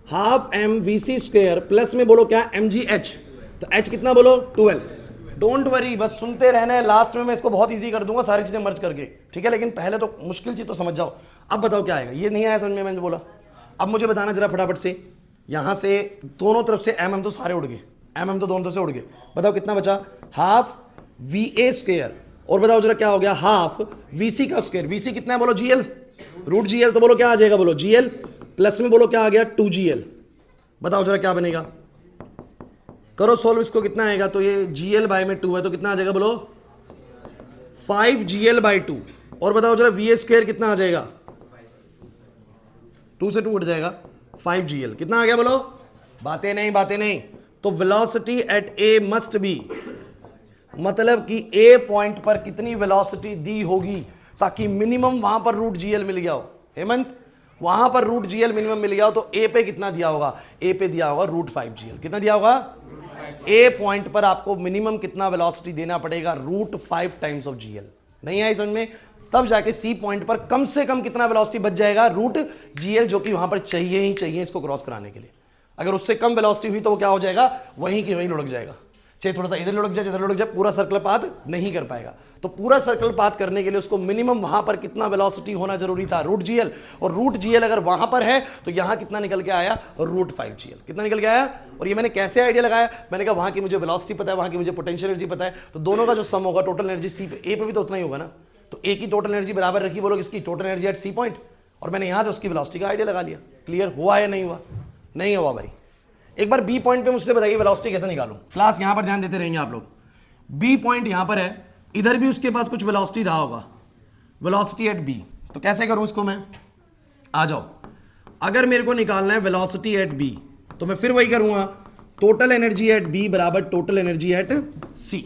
half M we C square plus में बोलो क्या, mgh, तो h कितना बोलो 12। डोंट वरी, बस सुनते रहना है, लास्ट में मैं इसको बहुत इजी कर दूंगा सारी चीजें मर्ज करके, ठीक है। लेकिन पहले तो मुश्किल चीज तो समझ जाओ। अब बताओ क्या आएगा, ये नहीं आया समझ में, मैंने बोला। अब मुझे बताना जरा फटाफट से, यहां से दोनों तरफ से एम तो सारे उड़ गए, एम तो दोनों तरफ से उड़ गए। बताओ कितना बचा, हाफ वी ए स्क्वायर, और बताओ जरा क्या हो गया, हाफ वी सी का स्क्वायर। वी सी कितना है बोलो, जीएल, रूट जीएल, तो बोलो क्या आ जाएगा, बोलो जीएल, प्लस में बोलो क्या आ गया, 2gl। बताओ जरा क्या बनेगा, करो सोल्व इसको, कितना आएगा, तो ये gl बाय में 2 है तो कितना आ जाएगा बोलो, 5gl बाय 2। और बताओ जरा वी ए स्क्वायर कितना आ जाएगा, 2 से 2 उठ जाएगा, 5gl कितना आ गया बोलो, बातें नहीं। तो velocity at A must be, मतलब कि ए पॉइंट पर कितनी वेलोसिटी दी होगी ताकि मिनिमम वहां पर रूट जीएल मिल गया हो। हेमंत वहां पर रूट जीएल मिनिमम मिल गया हो, तो ए पे कितना दिया होगा, ए पे दिया होगा रूट 5gl। कितना दिया होगा, ए पॉइंट पर आपको मिनिमम कितना वेलोसिटी देना पड़ेगा, रूट 5 टाइम्स ऑफ जीएल। नहीं आई समझ में, तब जाके सी पॉइंट पर कम से कम कितना वेलोसिटी बच जाएगा, रूट जीएल, जो कि वहां पर चाहिए ही चाहिए इसको क्रॉस कराने के लिए। अगर उससे कम वेलोसिटी हुई तो वो क्या हो जाएगा, वहीं की वहीं लुढ़क जाएगा, चाहे थोड़ा सा इधर लुढ़क जाए, इधर लुढ़क जाए, पूरा सर्कल पाथ नहीं कर पाएगा। तो पूरा सर्कल पाथ करने के लिए उसको मिनिमम वहां पर कितना वेलोसिटी होना जरूरी था, रूट जीएल। और रूट जीएल अगर वहां पर है तो यहां कितना निकल के आया, रूट 5 जीएल। कितना निकल के आया? और ये मैंने कैसे आइडिया लगाया, मैंने कहा वहां की मुझे वेलोसिटी पता है, वहां की मुझे पोटेंशियल एनर्जी पता है, तो दोनों का जो सम होगा टोटल एनर्जी सी पे, ए पे भी तो उतना ही होगा ना। तो ए की टोटल एनर्जी बराबर रखी, बोलो किसकी, total energy at C point, और मैंने यहां से उसकी वेलोसिटी का आइडिया लगा लिया। क्लियर हुआ या नहीं हुआ? नहीं हुआ भाई। एक बार बी पॉइंट पे मुझसे बताइए वेलोसिटी कैसे निकालूं। क्लास यहां पर ध्यान देते रहेंगे आप लोग। बी पॉइंट यहां पर है, इधर भी उसके पास कुछ वेलोसिटी रहा होगा, वेलोसिटी एट बी। तो कैसे करूं इसको मैं, आ जाओ। अगर मेरे को निकालना है वेलोसिटी एट बी तो मैं फिर वही करूंगा, टोटल एनर्जी एट बी बराबर टोटल एनर्जी एट सी।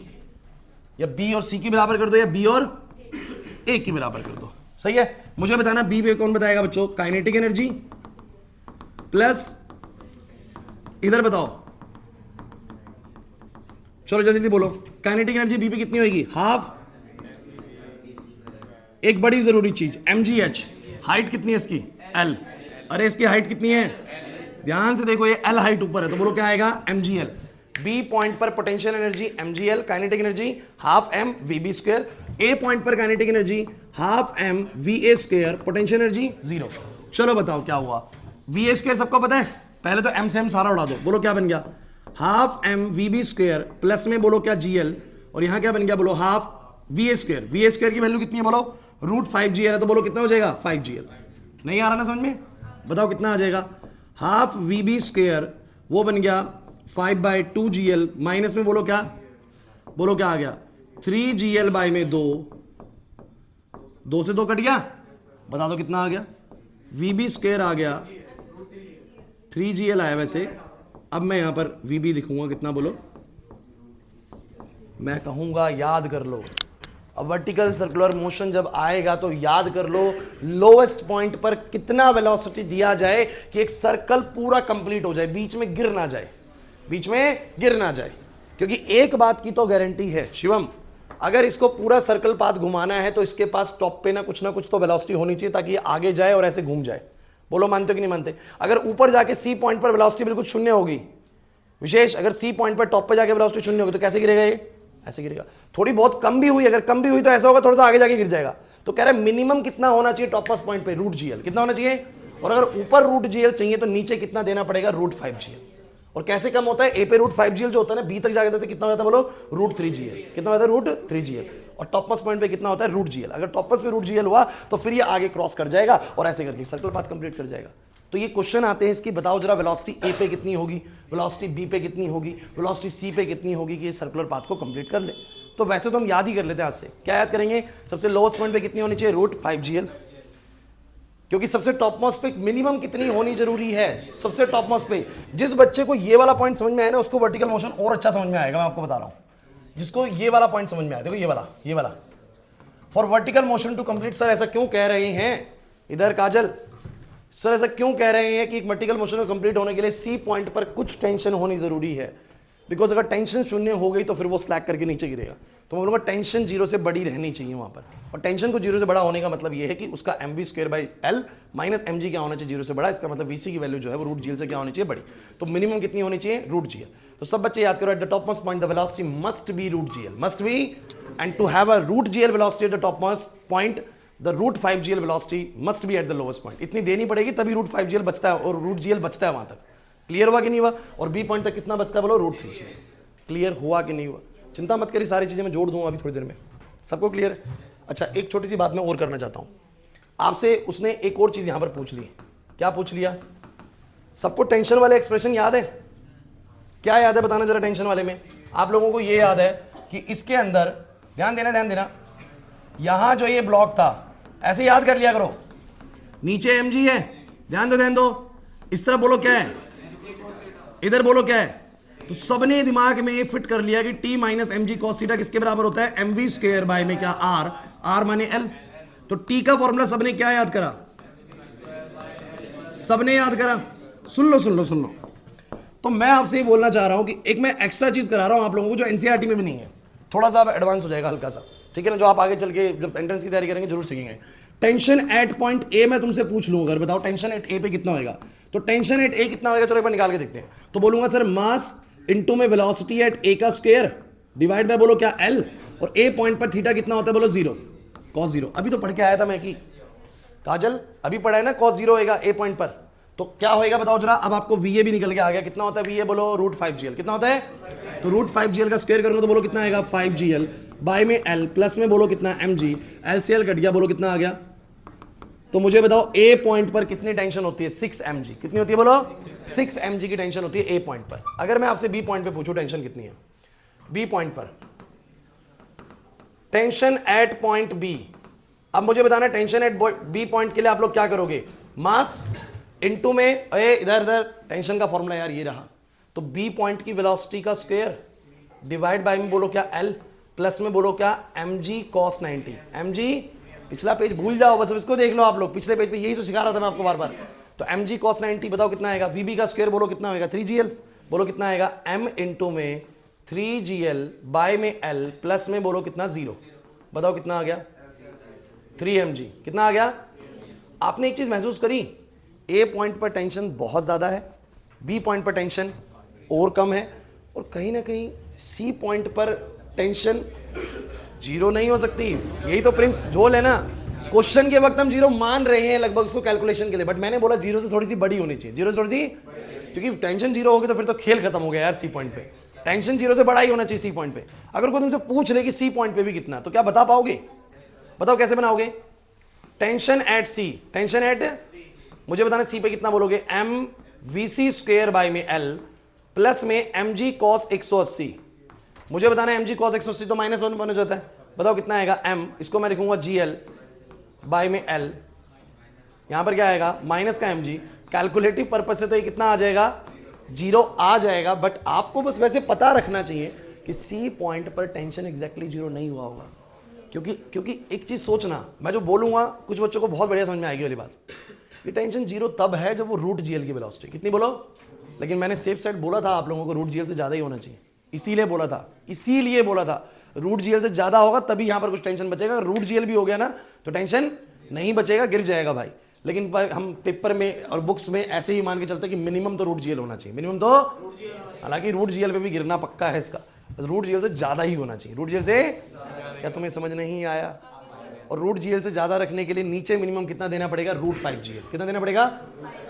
या बी और सी की बराबर कर दो, या बी और ए की बराबर कर दो। सही है। मुझे बताना बी पे कौन बताएगा बच्चों, काइनेटिक एनर्जी प्लस, इधर बताओ, चलो जल्दी जल्दी बोलो, काइनेटिक एनर्जी बी पे कितनी होगी, हाफ। एक बड़ी जरूरी चीज mgh, हाइट कितनी है इसकी, l। अरे इसकी हाइट कितनी है, ध्यान से देखो, ये l हाइट ऊपर है, तो बोलो क्या आएगा, mgl। बी पॉइंट पर potential energy mgl, kinetic energy half m vb square. A point पर kinetic energy half m va square, potential energy 0। चलो बताओ क्या हुआ, va स्क्वायर सबको पता है, पहले तो m से m सारा उड़ा दो, बोलो क्या बन गया, half m vb square plus में बोलो क्या gl, और यहां क्या बन गया, बोलो half va square. va square की वैल्यू कितनी है, बोलो रूट 5 gl है, तो बोलो कितना हो जाएगा, 5 gl। नहीं आ रहा ना समझ में, बताओ कितना आ जाएगा, हाफ vb स्क्वायर वो बन गया 5/2 gl, माइनस में बोलो क्या आ गया, 3 gl बाय में 2 से 2 कट गया, बता दो कितना आ गया, vb स्क्वायर आ गया 3 gl आया वैसे। अब मैं यहां पर vb लिखूंगा कितना, बोलो, मैं कहूंगा याद कर लो। अब वर्टिकल सर्कुलर मोशन जब आएगा तो याद कर लो, लोएस्ट पॉइंट पर कितना वेलोसिटी दिया जाए कि एक सर्कल पूरा कंप्लीट हो जाए, बीच में गिर ना जाए, बीच में गिर ना जाए। क्योंकि एक बात की तो गारंटी है शिवम, अगर इसको पूरा सर्कल पाथ घुमाना है तो इसके पास टॉप पे ना कुछ तो वेलोसिटी होनी चाहिए ताकि ये आगे जाए और ऐसे घूम जाए। बोलो मानते हो कि नहीं मानते? अगर ऊपर जाके सी पॉइंट पर वेलोसिटी बिल्कुल शून्य होगी, विशेष अगर सी पॉइंट पर टॉप पे जाके वेलोसिटी शून्य होगी तो कैसे गिरेगा ये, ऐसे गिरेगा। थोड़ी बहुत कम भी हुई, अगर कम भी हुई तो ऐसा होगा थोड़ा सा आगे जाके गिर जाएगा। तो कह रहा है मिनिमम कितना होना चाहिए टॉप मोस्ट पॉइंट पे, रूट जीएल कितना होना चाहिए, और अगर ऊपर रूट जीएल चाहिए तो नीचे कितना देना पड़ेगा, रूट 5 जीएल। और कैसे कम होता है, ए पे रूट 5 जीएल जो होता है ना, बी तक जाके देते कितना होता है, बोलो रूट 3 जीएल। कितना होता है, रूट 3 जीएल। और टॉप मोस्ट पॉइंट पे कितना होता है, रूट जीएल। अगर टॉप मोस्ट पे रूट जीएल हुआ तो फिर ये आगे क्रॉस कर जाएगा और ऐसे करके सर्कल पाथ कंप्लीट कर जाएगा। तो ये क्वेश्चन आते हैं इसकी, बताओ जरा वेलोसिटी ए पे कितनी होगी, वेलोसिटी बी पे कितनी होगी, वेलोसिटी सी पे कितनी होगी कि ये सर्कुलर पाथ को कंप्लीट कर ले। तो वैसे तो हम याद ही कर लेते हैं आज से। क्या याद करेंगे, सबसे लोएस्ट पॉइंट पे कितनी होनी चाहिए, रूट 5 जीएल। क्योंकि सबसे टॉप मोस्ट पे मिनिमम कितनी होनी जरूरी है, सबसे टॉप मोस्ट पे। जिस बच्चे को ये वाला पॉइंट समझ में आया ना उसको वर्टिकल मोशन और अच्छा समझ में आएगा, मैं आपको बता रहा हूं। जिसको ये वाला पॉइंट समझ में आया, देखो ये वाला for vertical motion to complete. Sir ऐसा क्यों कह रहे हैं, इधर काजल सर ऐसा क्यों कह रहे हैं कि एक वर्टिकल मोशन को कंप्लीट होने के लिए सी पॉइंट पर कुछ टेंशन होनी जरूरी है। बिकॉज अगर टेंशन शून्य हो गई तो फिर वो स्लैक करके नीचे गिरेगा। तो मैं बोलूँगा टेंशन 0 से बड़ी रहनी चाहिए वहाँ पर। और टेंशन को 0 से बड़ा होने का मतलब ये है कि उसका mv square by L minus mg क्या होना चाहिए, 0 से बड़ा। इसका मतलब vc की वैल्यू जो है वो रूट जीएल से क्या होनी चाहिए, बड़ी। तो मिनिमम कितनी होनी चाहिए, रूट जीएल। तो सब बच्चे याद करो, at the top most point the velocity must be root g l, must be. And to have a root g l velocity at the top most point the root 5 g l velocity must be at the lowest point. इतनी देनी पड़ेगी तभी root 5 GL बचता है और root GL बचता है वहां तक। क्लियर हुआ कि नहीं हुआ? और बी पॉइंट तक कितना बचता है, बोलो रूट 3 जीएल। क्लियर हुआ कि नहीं हुआ? चिंता मत करिए, सारी चीजें मैं जोड़ दूंगा अभी थोड़ी देर में। सबको क्लियर है? अच्छा, एक छोटी सी बात मैं और करना चाहता हूं आपसे। उसने एक और चीज यहां पर पूछ ली। क्या पूछ लिया? सबको टेंशन वाले एक्सप्रेशन याद है? क्या याद है बताना जरा। टेंशन वाले में आप लोगों को ये याद है कि इसके अंदर ध्यान देना, यहां जो ये ब्लॉक था ऐसे याद कर लिया करो, नीचे mg है, ध्यान दो। इस तरह बोलो क्या है, इधर बोलो क्या है। तो सबने दिमाग में ये फिट कर लिया कि t minus m g cos theta किसके बराबर होता है, mv स्क्वायर बाय में क्या r माने l। तो t का फॉर्मूला सबने क्या याद करा, सबने याद करा। सुन लो। तो मैं आपसे ये बोलना चाह रहा हूं कि एक मैं एक्स्ट्रा चीज करा रहा हूं आप लोगों को जो एनसीईआरटी में भी नहीं है, थोड़ा सा एडवांस हो जाएगा हल्का सा। ठीक है ना, जो आप आगे चल के जब एंट्रेंस की तैयारी करेंगे जरूर सीखेंगे। टेंशन एट पॉइंट ए मैं तुमसे पूछ लूँ, अगर बताओ टेंशन एट ए पे कितना होगा, तो टेंशन एट ए कितना होगा, चलो एक बार निकाल के देखते हैं। तो बोलूंगा सर मास इनटू में वेलोसिटी एट ए का स्क्वायर डिवाइड बाय बोलो क्या एल, और ए पॉइंट पर थीटा कितना होता है बोलो 0 cos 0। अभी तो पढ़ के आया था मैं कि काजल अभी पढ़ा है ना cos 0 होएगा ए पॉइंट पर, तो क्या होएगा बताओ जरा। अब आपको VA भी निकल के आ गया, कितना होता है VA बोलो √5GL, कितना होता है, तो √5GL का स्क्वायर करूंगा तो बोलो कितना आएगा 5GL बाय में L प्लस में बोलो कितना mg, L से L कट गया, बोलो कितना आ गया। तो मुझे बताओ ए पॉइंट पर कितनी टेंशन होती है 6 mg, कितनी होती है बोलो 6 mg की टेंशन होती है ए पॉइंट पर। अगर मैं आपसे बी पॉइंट पे पूछूं टेंशन कितनी है, बी पॉइंट पर टेंशन एट पॉइंट बी, अब मुझे बताना टेंशन एट बी पॉइंट के लिए आप लोग क्या करोगे, मास इनटू में इधर इधर टेंशन का फॉर्मूला यार ये रहा, तो बी पॉइंट की वेलोसिटी का स्क्वायर डिवाइड बाय में बोलो क्या एल प्लस में बोलो क्या mg cos 90। mg पिछला पेज भूल जाओ, बस इसको देख लो आप लोग, पिछले पेज पे यही तो सिखा रहा था मैं आपको बार बार। तो mg cos 90 बताओ कितना आएगा, vb का स्क्वायर बोलो कितना होगा 3gl, बोलो कितना आएगा m इनटू में 3gl बाय में l प्लस में बोलो कितना 0, बताओ कितना आ गया 3mg, कितना आ गया। आपने एक चीज महसूस करी, ए पॉइंट पर टेंशन बहुत ज्यादा है, बी पॉइंट पर टेंशन और कम है, और कहीं ना कहीं सी पॉइंट पर टेंशन जीरो नहीं हो सकती। यही तो प्रिंस झोल है ना, क्वेश्चन के वक्त हम जीरो मान रहे हैं लगभग उसको कैलकुलेशन के लिए, बट मैंने बोला जीरो से थोड़ी सी बड़ी होनी चाहिए, जीरो से थोड़ी सी, क्योंकि टेंशन जीरो होगी तो फिर तो खेल खत्म हो गया यार। सी पॉइंट पे टेंशन जीरो से बड़ा ही होना चाहिए सी पॉइंट पे। अगर कोई तुमसे पूछ ले कि सी पॉइंट पे भी कितना, तो क्या बता पाओगे, बताओ कैसे बनाओगे। Tension at C, tension at मुझे बताना सी पे कितना बोलोगे, m we C square by में एल प्लस में mg cos 180, मुझे बताना है mg cos 180 तो -1 बन जाता है, बताओ कितना आएगा m, इसको मैं लिखूंगा gl बाय में l, यहां पर क्या आएगा माइनस का mg, कैलकुलेटिव पर्पज से तो ये कितना आ जाएगा 0 आ जाएगा, बट आपको बस वैसे पता रखना चाहिए कि सी पॉइंट पर टेंशन एग्जैक्टली जीरो नहीं हुआ होगा, क्योंकि एक चीज सोचना, मैं जो बोलूंगा कुछ बच्चों को बहुत बढ़िया समझ में आएगी वाली बात, ये टेंशन जीरो तब है जब वो √GL की वेलोसिटी कितनी बोलो, लेकिन मैंने सेफ साइड बोला था आप लोगों को √GL से ज्यादा ही होना चाहिए, इसीलिए बोला था √GL से ज्यादा होगा तभी यहां पर कुछ टेंशन बचेगा। √GL भी हो गया ना तो टेंशन नहीं बचेगा, गिर जाएगा भाई। लेकिन हम पेपर में और बुक्स में ऐसे ही मान के चलते कि मिनिमम तो √GL होना चाहिए, मिनिमम तो, हालांकि √GL पे भी गिरना पक्का है इसका, बस √GL से ज्यादा ही होना चाहिए। √GL से क्या तुम्हें समझ नहीं आया, और √GL से ज्यादा रखने के लिए नीचे मिनिमम कितना देना पड़ेगा √5GL, कितना देना पड़ेगा।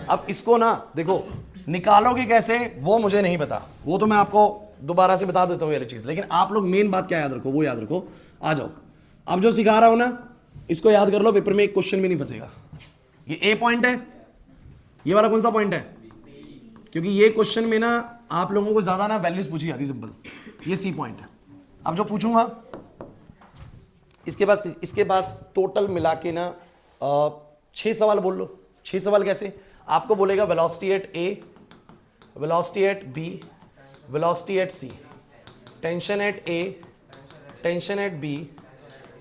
अब इसको ना देखो निकालोगे कैसे वो मुझे नहीं पता, वो तो मैं आपको दोबारा से बता देता हूँ ये चीज, लेकिन आप लोग मेन बात क्या याद रखो, वो याद रखो। आ जाओ, अब जो सिखा रहा हूं ना इसको याद कर लो, पेपर में एक क्वेश्चन भी नहीं फंसेगा। ये ए पॉइंट है, ये वाला कौन सा पॉइंट है, क्योंकि ये क्वेश्चन में ना आप लोगों को ज्यादा ना वैल्यूज पूछी जाती, सिंपल, ये सी पॉइंट है। अब जो पूछूंगा इसके पास टोटल मिला के ना 6 सवाल बोल लो। 6 सवाल कैसे, आपको बोलेगा velocity at A, velocity at B, velocity at C, tension at A, tension at B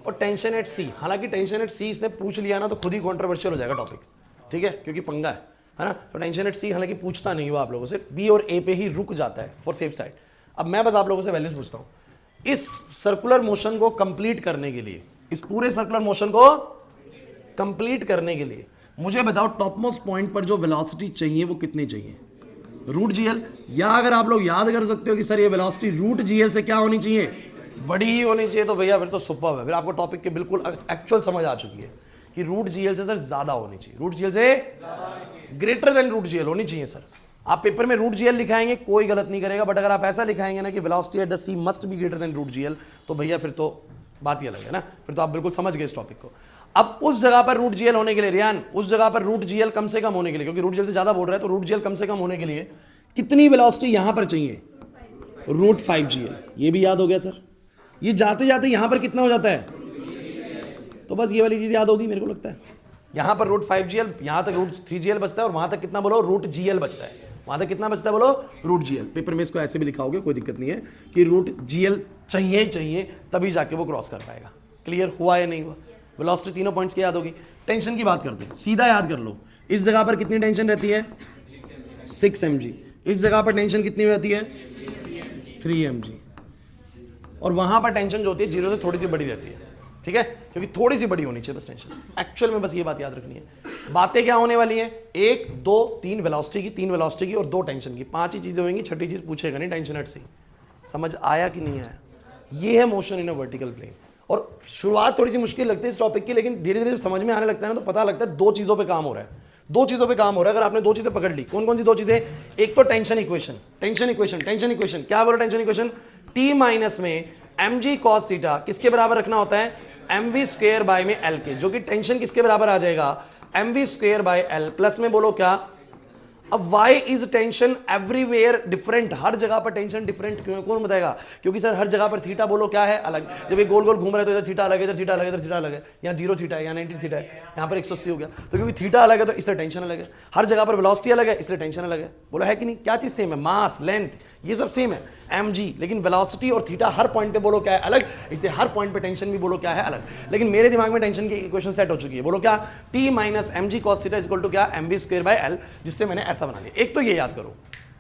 और टेंशन एट सी। हालांकि टेंशन एट सी इसने पूछ लिया ना तो खुद ही कॉन्ट्रोवर्शियल हो जाएगा टॉपिक, ठीक है, क्योंकि पंगा है ना। तो टेंशन एट सी हालांकि पूछता नहीं हुआ आप लोगों से, बी और ए पे ही रुक जाता है फॉर सेफ साइड। अब मैं बस आप लोगों से वैल्यूज पूछता हूं, इस सर्कुलर मोशन को कंप्लीट करने के लिए, इस पूरे सर्कुलर मोशन को कंप्लीट करने के लिए मुझे बताओ टॉप मोस्ट पॉइंट पर जो वेलोसिटी चाहिए वो कितनी चाहिए, √GL, या अगर आप लोग याद कर सकते हो कि सर ये वेलोसिटी √GL से क्या होनी चाहिए, बड़ी ही होनी चाहिए, तो भैया फिर तो सुपर है, फिर आपको टॉपिक के बिल्कुल एक्चुअल समझ आ चुकी है कि √GL से सर ज्यादा होनी चाहिए, √GL से ग्रेटर देन √GL होनी चाहिए सर। आप पेपर में √GL लिखाएंगे कोई गलत नहीं करेगा, बट अगर आप ऐसा लिखाएंगे ना कि velocity at the C must be greater than √GL, तो भैया फिर तो बात ही अलग है ना, फिर तो आप बिल्कुल समझ गए इस टॉपिक को। अब उस जगह पर √GL होने के लिए, रियान उस जगह पर √GL कम से कम होने के लिए, क्योंकि √GL से ज्यादा बोल रहा है, तो √GL कम से कम होने के लिए कितनी वेलोसिटी यहां पर चाहिए, √5GL। ये भी याद हो गया सर, ये जाते जाते यहां पर कितना हो जाता है, तो बस ये वाली चीज याद होगी मेरे को लगता है। यहां पर √5GL, यहां तक √3GL बचता है, और वहां तक कितना बोलो √GL बचता है, वहां तक कितना बचता है बोलो √GL। पेपर में इसको ऐसे भी लिखाओगे कोई दिक्कत नहीं है कि √GL चाहिए तभी जाके वो क्रॉस कर पाएगा। क्लियर हुआ या नहीं हुआ, वेलोसिटी तीनों पॉइंट्स की याद होगी। टेंशन की बात करते हैं, सीधा याद कर लो, इस जगह पर कितनी टेंशन रहती है 6 mg, इस जगह पर टेंशन कितनी रहती है 3 mg, और वहां पर टेंशन जो होती है जीरो से थोड़ी सी बड़ी रहती है, ठीक है, क्योंकि थोड़ी सी बड़ी होनी चाहिए बस टेंशन। एक्चुअल में बस ये बात याद रखनी है। बातें क्या होने वाली हैं, 1 2 3 वेलोसिटी की, 3 वेलोसिटी की और 2 टेंशन की, 5 ही चीजें होंगी, छठी चीज पूछेगा नहीं टेंशन एट सी। समझ आया कि नहीं आया? ये है motion in a vertical plane. और शुरुआत थोड़ी सी मुश्किल लगती है इस टॉपिक की, लेकिन धीरे धीरे समझ में आने लगता है ना, तो पता लगता है 2 चीजों पे काम हो रहा है। 2 चीजों पे काम हो रहा है। अगर आपने 2 चीजें पकड़ ली, कौन कौन सी 2 चीजें? एक तो tension equation, tension equation, tension equation क्या बोलो? टेंशन इक्वेशन t माइनस में mg cos थीटा किसके बराबर रखना होता है? mv स्क्वायर बाय में l के, जो कि टेंशन किसके बराबर आ जाएगा? mv square by l plus में बोलो क्या? अब why is tension everywhere different, हर जगह पर टेंशन डिफरेंट क्यों है? कौन बताएगा? क्योंकि सर हर जगह पर थीटा बोलो क्या है? अलग। जब ये गोल गोल घूम रहा है तो इधर थीटा अलग है, इधर थीटा अलग है, इधर थीटा अलग है, यहाँ 0 थीटा है, यहाँ 90 थीटा है, यहाँ पर 180 हो गया। तो क्योंकि थीटा अलग है तो इसलिए टेंशन अलग है। हर जगह पर वेलोसिटी अलग है इसलिए टेंशन अलग है। बोलो है कि नहीं? क्या चीज सेम है? मास, लेंथ, ये सब सेम है mg, लेकिन वेलोसिटी और थीटा हर पॉइंट पे बोलो क्या है? अलग। इसलिए हर पॉइंट पे टेंशन भी बोलो क्या है? अलग। लेकिन मेरे दिमाग में टेंशन की इक्वेशन सेट हो चुकी है। बोलो क्या? t minus mg cos theta equal to क्या? mv स्क्वायर बाय l, जिससे मैंने ऐसा बना लिया। एक तो ये याद करो,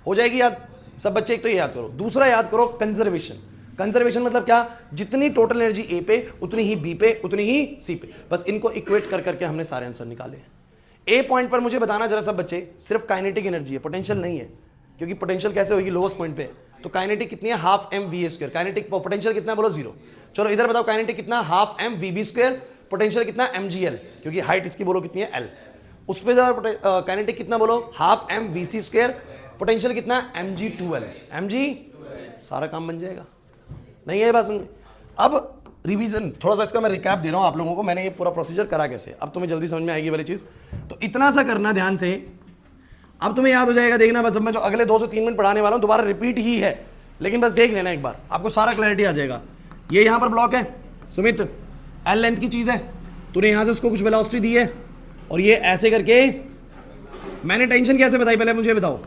हो जाएगी याद सब बच्चे? एक तो ये याद करो। दूसरा याद करो कंजर्वेशन। कंजर्वेशन मतलब क्या? जितनी टोटल एनर्जी ए पे उतनी ही बी पे उतनी ही सी पे। बस इनको इक्वेट कर करके हमने सारे आंसर निकाले। ए पॉइंट पर मुझे बताना जरा सब बच्चे, सिर्फ काइनेटिक एनर्जी है, पोटेंशियल नहीं है। क्योंकि पोटेंशियल कैसे होगी? लोएस्ट पॉइंट पे। तो काइनेटिक कितनी है? Half M v square. Kinetic potential कितना है? बोलो 0। चलो इधर बताओ काइनेटिक कितना? Half M v B square. Potential कितना? एम जी एल, क्योंकि हाइट इसकी बोलो कितनी है? एल। उस पर काइनेटिक कितना बोलो? Half M we C square. Potential कितना? M G 2L। M G, सारा काम बन जाएगा। नहीं है बात समझ में? अब रिवीजन थोड़ा सा इसका मैं रिकैप दे रहा हूं आप लोगों को, मैंने ये पूरा प्रोसीजर करा कैसे। अब तुम्हें जल्दी समझ में आएगी वाली चीज। तो इतना सा करना ध्यान से, अब तुम्हें याद हो जाएगा। देखना बस, अब मैं जो अगले 2 से 3 मिनट पढ़ाने वाला हूं दोबारा रिपीट ही है, लेकिन बस देख लेना एक बार, आपको सारा क्लैरिटी आ जाएगा। ये यहां पर ब्लॉक है सुमित, एल लेंथ की चीज है, तूने यहां से उसको कुछ वेलोसिटी दी है और ये ऐसे करके, मैंने टेंशन कैसे बताई पहले मुझे बताओ?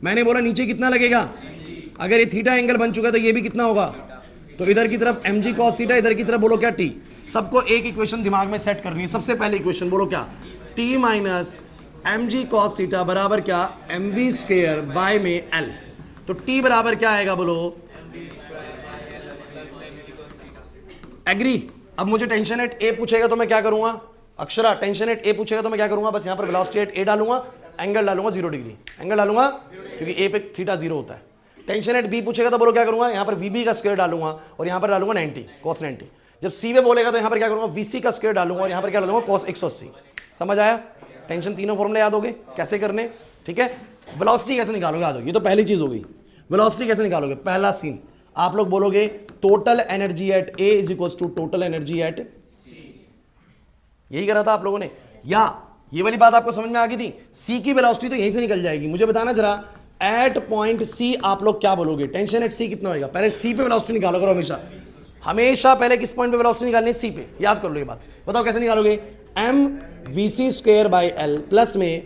मैंने बोला नीचे कितना लगेगा? अगर ये थीटा एंगल बन चुका है तो ये भी कितना होगा? तो इधर की तरफ mg cos थीटा, इधर की तरफ बोलो क्या? t। सबको एक इक्वेशन दिमाग में सेट करनी है। सबसे पहले इक्वेशन बोलो क्या? t minus mg cos theta बराबर क्या? mv स्क्वायर बाय में l। तो t बराबर क्या आएगा बोलो? एग्री? अब मुझे टेंशन एट ए पूछेगा तो मैं क्या करूंगा? अक्षरा, टेंशन एट ए पूछेगा तो मैं क्या करूंगा? बस यहां पर वेलोसिटी एट ए डालूंगा, एंगल डालूंगा 0 डिग्री, एंगल डालूंगा क्योंकि ए पे थीटा 0 होता है। टेंशन एट बी पूछेगा तो बोलो क्या करूंगा? यहां पर वीबी का स्क्वायर डालूंगा और यहां पर डालूंगा 90 cos 90। जब सी पे बोलेगा तो यहां पर क्या करूंगा? वीसी का स्क्वायर डालूंगा और यहां पर क्या डालूंगा? cos 180। समझ आया? टेंशन तीनों फॉर्मूले याद हो गए कैसे करने? ठीक है। वेलोसिटी कैसे निकालोगे? आ जाओ, ये तो पहली चीज हो गई। वेलोसिटी कैसे निकालोगे? पहला सीन आप लोग बोलोगे total energy at A is equal to total energy at, यही करा था आप लोगों ने, या ये वाली बात आपको समझ में आ गई थी? सी की वेलोसिटी तो यहीं से निकल जाएगी। मुझे बताना जरा, एट पॉइंट सी आप लोग क्या बोलोगे? टेंशन एट सी कितना होगा? पहले सी पे वेलोसिटी निकालो करो हमेशा। हमेशा पहले किस पॉइंट पे वेलोसिटी निकालनी है? सी पे। याद कर लो ये बात। बताओ कैसे निकालोगे? M we C square by L plus में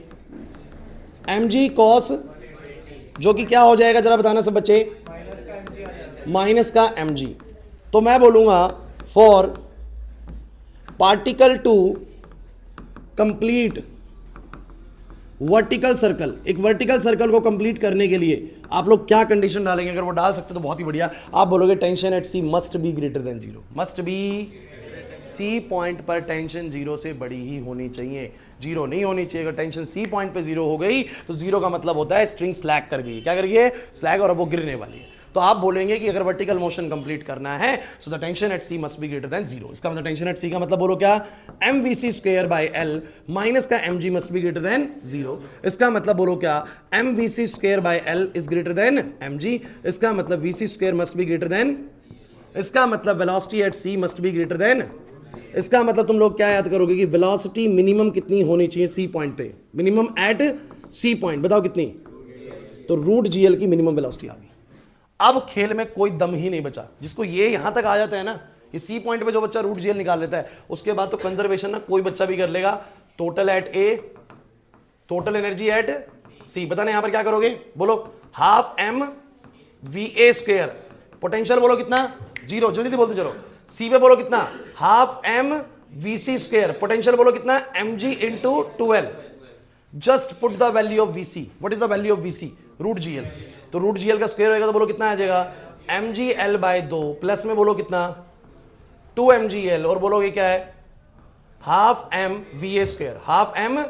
एम जी कॉस, जो कि क्या हो जाएगा जरा बताना सब बच्चे? माइनस का एम जी। तो मैं बोलूंगा for particle to complete vertical circle, एक वर्टिकल सर्कल को कंप्लीट करने के लिए आप लोग क्या कंडीशन डालेंगे? अगर वो डाल सकते तो बहुत ही बढ़िया। आप बोलोगे tension at C must be greater than 0। Must be, C point पर टेंशन 0 से बड़ी ही होनी चाहिए, 0 नहीं होनी चाहिए। अगर टेंशन सी पॉइंट पे 0 हो गई तो 0 का मतलब होता है स्ट्रिंग स्लैग कर गई। क्या कर गई है? स्लैग, और अब वो गिरने वाली है। तो आप बोलेंगे कि अगर वर्टिकल मोशन कंप्लीट करना है so the tension at C must be greater than 0। इसका मतलब टेंशन एट सी का मतलब बोलो क्या? M we C square by L minus का M G must be greater than 0। इसका मतलब बोलो क्या? M we C square by L is greater than M G. इसका मतलब V C square must be greater than, इसका मतलब velocity at C must be greater than, इसका मतलब तुम लोग क्या याद करोगे कि वेलोसिटी मिनिमम कितनी होनी चाहिए सी पॉइंट पे? मिनिमम एट सी पॉइंट बताओ कितनी? तो रूट जीएल की मिनिमम वेलोसिटी आ गई। अब खेल में कोई दम ही नहीं बचा। जिसको ये यहां तक आ जाता है ना, ये सी पॉइंट पे जो बच्चा रूट जीएल निकाल लेता है, उसके बाद तो कंजर्वेशन ना कोई बच्चा भी कर लेगा। Total at A, total energy at C. बताने यहां पर क्या करोगे? बोलो half M we A square. Potential बोलो कितना? 0। जल्दी से बोलते चलो। सी पे बोलो कितना? Half M we C square. Potential बोलो कितना? M g into 2L। Just put the value of v C. What is the value of v C? Root g l. तो रूट जीएल का स्क्वायर होगा तो बोलो कितना आ जाएगा? M g l by 2 plus में बोलो कितना? 2mgl और बोलोगे क्या है, half M we A square, half m,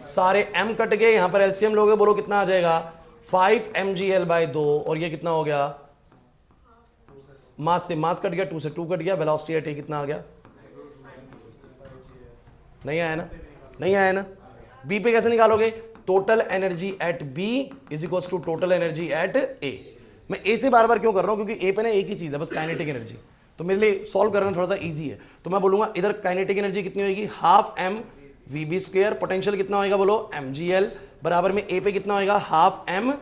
सारे m कट गए, यहां पर एलसीएम लोगे, बोलो कितना आ जाएगा 5mgl/2 और ये कितना हो गया, मास से मास कट गया, 2 से 2 कट गया, वेलोसिटी एट ए कितना आ गया, नहीं आया ना, नहीं आया ना। बी पे कैसे निकालोगे, total energy at B is equal to total energy at A. मैं ए से बार बार क्यों कर रहा हूं, क्योंकि ए पे ना एक ही चीज है बस, काइनेटिक एनर्जी, तो मेरे लिए सॉल्व करना थोड़ा सा इजी है। तो मैं बोलूंगा इधर काइनेटिक एनर्जी कितनी होगी, half M v B square, potential कितना होगा बोलो mgl, बराबर में ए पे कितना होगा, half M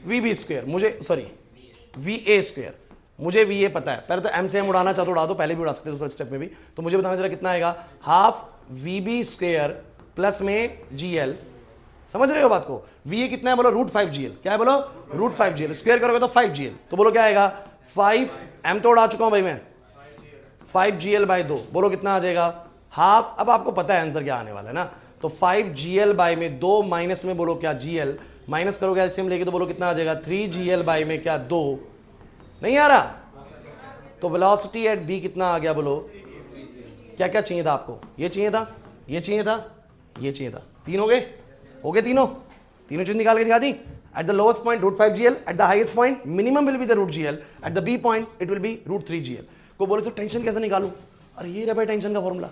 v B square, मुझे सॉरी वी ए स्क्वायर, मुझे वी ए पता है, पहले तो एम से एम उड़ाना चाहो तो उड़ा दो, पहले भी उड़ा सकते दूसरे स्टेप में भी, तो मुझे बताना जरा कितना आएगा, half v B square plus में जी एल, समझ रहे हो बात को, वी ए कितना है बोलो, √5gl, क्या है बोलो, √5gl, स्क्वायर करोगे तो 5gl, तो बोलो क्या आएगा 5 एम तो उड़ा चुका हूं भाई मैं, 5gl/2, बोलो कितना आ जाएगा हाफ। अब आपको पता है आंसर क्या आने वाला है ना, तो 5gl/2 माइनस में बोलो क्या gl, माइनस करोगे एलसीएम लेके तो बोलो कितना आ जाएगा 3gl में क्या 2, नहीं आ रहा, तो वेलोसिटी एट बी कितना आ गया बोलो, क्या क्या चाहिए था आपको, ये चाहिए था, ये चाहिए था, ये चाहिए था, तीन हो गए तीनों चीज निकाल के दिखा दी। At the lowest point √5gl, at the highest point minimum will be the √gl, at the B point it will be √3gl। को बोले तो टेंशन कैसे निकालूं, अरे ये रहा भाई टेंशन का फॉर्मूला,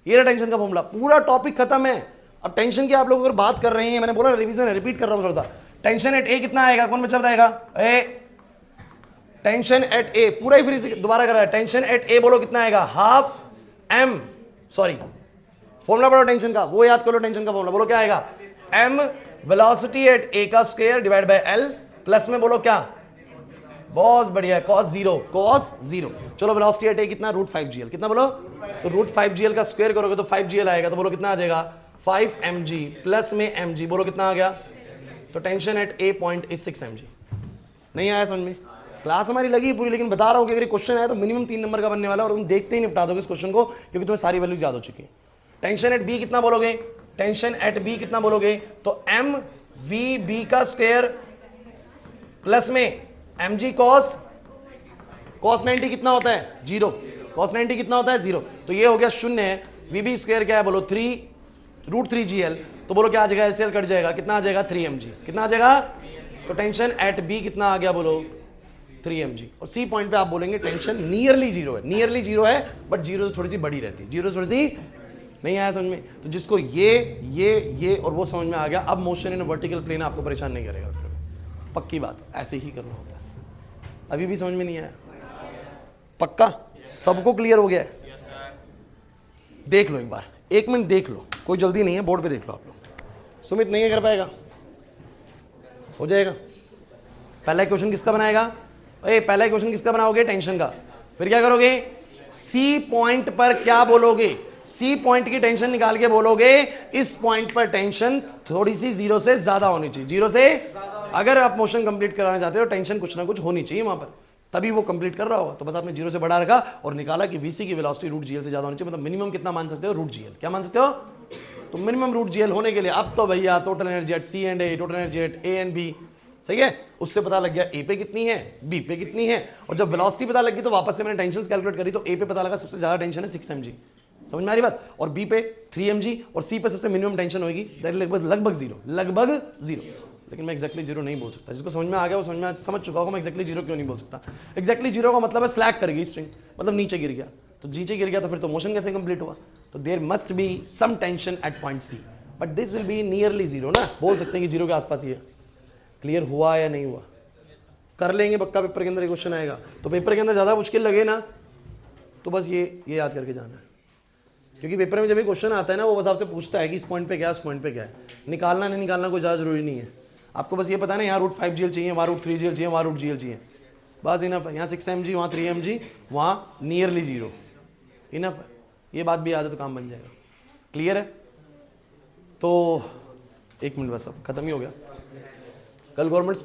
ये रहा टेंशन का फॉर्मूला, पूरा टॉपिक खत्म है। अब टेंशन की आप लोग अगर बात कर रहे हैं, मैंने बोला रिवीजन रिपीट कर रहा हूं थोड़ा सा, टेंशन एट ए कितना आएगा, कौन बच्चा बताएगा, ए टेंशन एट ए, पूरा ही फिर से दोबारा कर रहा है, टेंशन एट ए बोलो कितना आएगा, हाफ एम, सॉरी फॉर्मूला पढ़ो टेंशन का, वो याद करो टेंशन का फॉर्मूला, बोलो क्या आएगा, एम वेलोसिटी एट ए का square divide by L, plus में बोलो क्या, बहुत बढ़िया, cos 0, चलो वेलोसिटी एट ए कितना, √5gl, कितना बोलो, तो √5gl का स्क्वायर करोगे तो 5gl आएगा, तो बोलो कितना आ जाएगा 5mg प्लस में mg, बोलो कितना आ गया, तो tension at A point is 6mg। नहीं आया समझ में, क्लास हमारी लगी पूरी, लेकिन बता रहा हूं कि अगर क्वेश्चन आया तो मिनिमम 3 नंबर का बनने वाला है, और तुम देखते ही निपटा दोगे इस क्वेश्चन को, क्योंकि तुम्हें सारी वैल्यूज याद हो चुकी है। टेंशन एट बी कितना बोलोगे, टेंशन एट बी कितना बोलोगे, तो एम वी बी का स्क्वायर प्लस में mg cos 90 कितना होता है 0, cos 90 कितना होता है 0, तो ये हो गया 0 है, वी बी स्क्वायर क्या है बोलो 3√3gl, तो बोलो क्या आ जाएगा, एलसीएल कट जाएगा, कितना आ जाएगा 3mg, कितना आ जाएगा, तो टेंशन एट बी कितना आ गया बोलो 3mg, और सी पॉइंट पे आप बोलेंगे टेंशन नियरली 0 है, नियरली 0 है, बट 0 से थोड़ी सी बड़ी रहती है, 0 थोड़ी सी नहीं आया समझ में, तो जिसको ये और वो समझ में आ गया, अब मोशन इन वर्टिकल प्लेन आपको परेशान नहीं करेगा, पक्की बात, ऐसे ही करना होता है। अभी भी समझ में नहीं आया, पक्का सबको क्लियर हो गया है, देख लो एक बार, 1 मिनट देख लो, कोई जल्दी नहीं है, बोर्ड पे देख लो आप लोग। सुमित नहीं है कर पाएगा, हो जाएगा। पहला क्वेश्चन किसका बनाएगा, पहला क्वेश्चन किसका बनाओगे, टेंशन का, फिर क्या करोगे, सी पॉइंट पर क्या बोलोगे, सी पॉइंट की टेंशन निकाल के बोलोगे इस पॉइंट पर टेंशन थोड़ी सी 0 से ज्यादा होनी चाहिए, 0 से, अगर आप मोशन कंप्लीट कराना चाहते हो टेंशन कुछ ना कुछ होनी चाहिए वहां पर, तभी वो कंप्लीट कर रहा होगा, तो बस आपने 0 से बढ़ा रखा और निकाला कि वीसी की वेलोसिटी √gl से ज्यादा होनी चाहिए, मतलब मिनिमम कितना मान सकते हो √gl, क्या मान सकते हो, तो मिनिमम √gl होने के लिए अब तो भैया total energy at C and A, total energy at A and B, सही है, उससे पता लग गया ए पे कितनी है, बी पे कितनी है, और जब वेलोसिटी पता लगी तो वापस से मैंने टेंशन कैलकुलेट करी, तो ए पे पता लगा सबसे ज्यादा टेंशन है 6mg, समझ में आ रही बात, और बी पे 3mg, और सी पे सबसे मिनिमम टेंशन होगी लगभग जीरो, लेकिन मैं एक्जैक्टली 0 नहीं बोल सकता, जिसको समझ में आ गया वो समझ चुका होगा मैं एक्जैक्टली 0 क्यों नहीं बोल सकता। एक्जैक्टली 0 का मतलब है स्लैक कर गई स्ट्रिंग, मतलब नीचे गिर गया, तो नीचे गिर गया तो फिर तो मोशन कैसे कंप्लीट हुआ, तो there must be some tension at point C, but this will be nearly 0 ना, बोल सकते हैं कि 0 के आसपास ही है। क्लियर हुआ या नहीं हुआ, कर लेंगे पक्का, पेपर के अंदर क्वेश्चन आएगा, तो पेपर के अंदर ज़्यादा मुश्किल लगे ना तो बस ये याद करके जाना है, क्योंकि पेपर में जब भी क्वेश्चन आता है ना वो बस आपसे पूछता है कि इस पॉइंट पे क्या है, उस पॉइंट पे क्या है, निकालना नहीं निकालना कोई ज़्यादा जरूरी नहीं है, आपको बस ये पता है ना यहाँ √5gl चाहिए, वहाँ √3gl चाहिए, वहाँ √gl चाहिए, बस इनफ है, यहाँ 6mg, वहाँ 3mg, वहाँ नियरली 0, इनफ है, ये बात भी याद है तो काम बन जाएगा। क्लियर है, तो 1 मिनट बस अब खत्म ही हो गया। कल गवर्नमेंट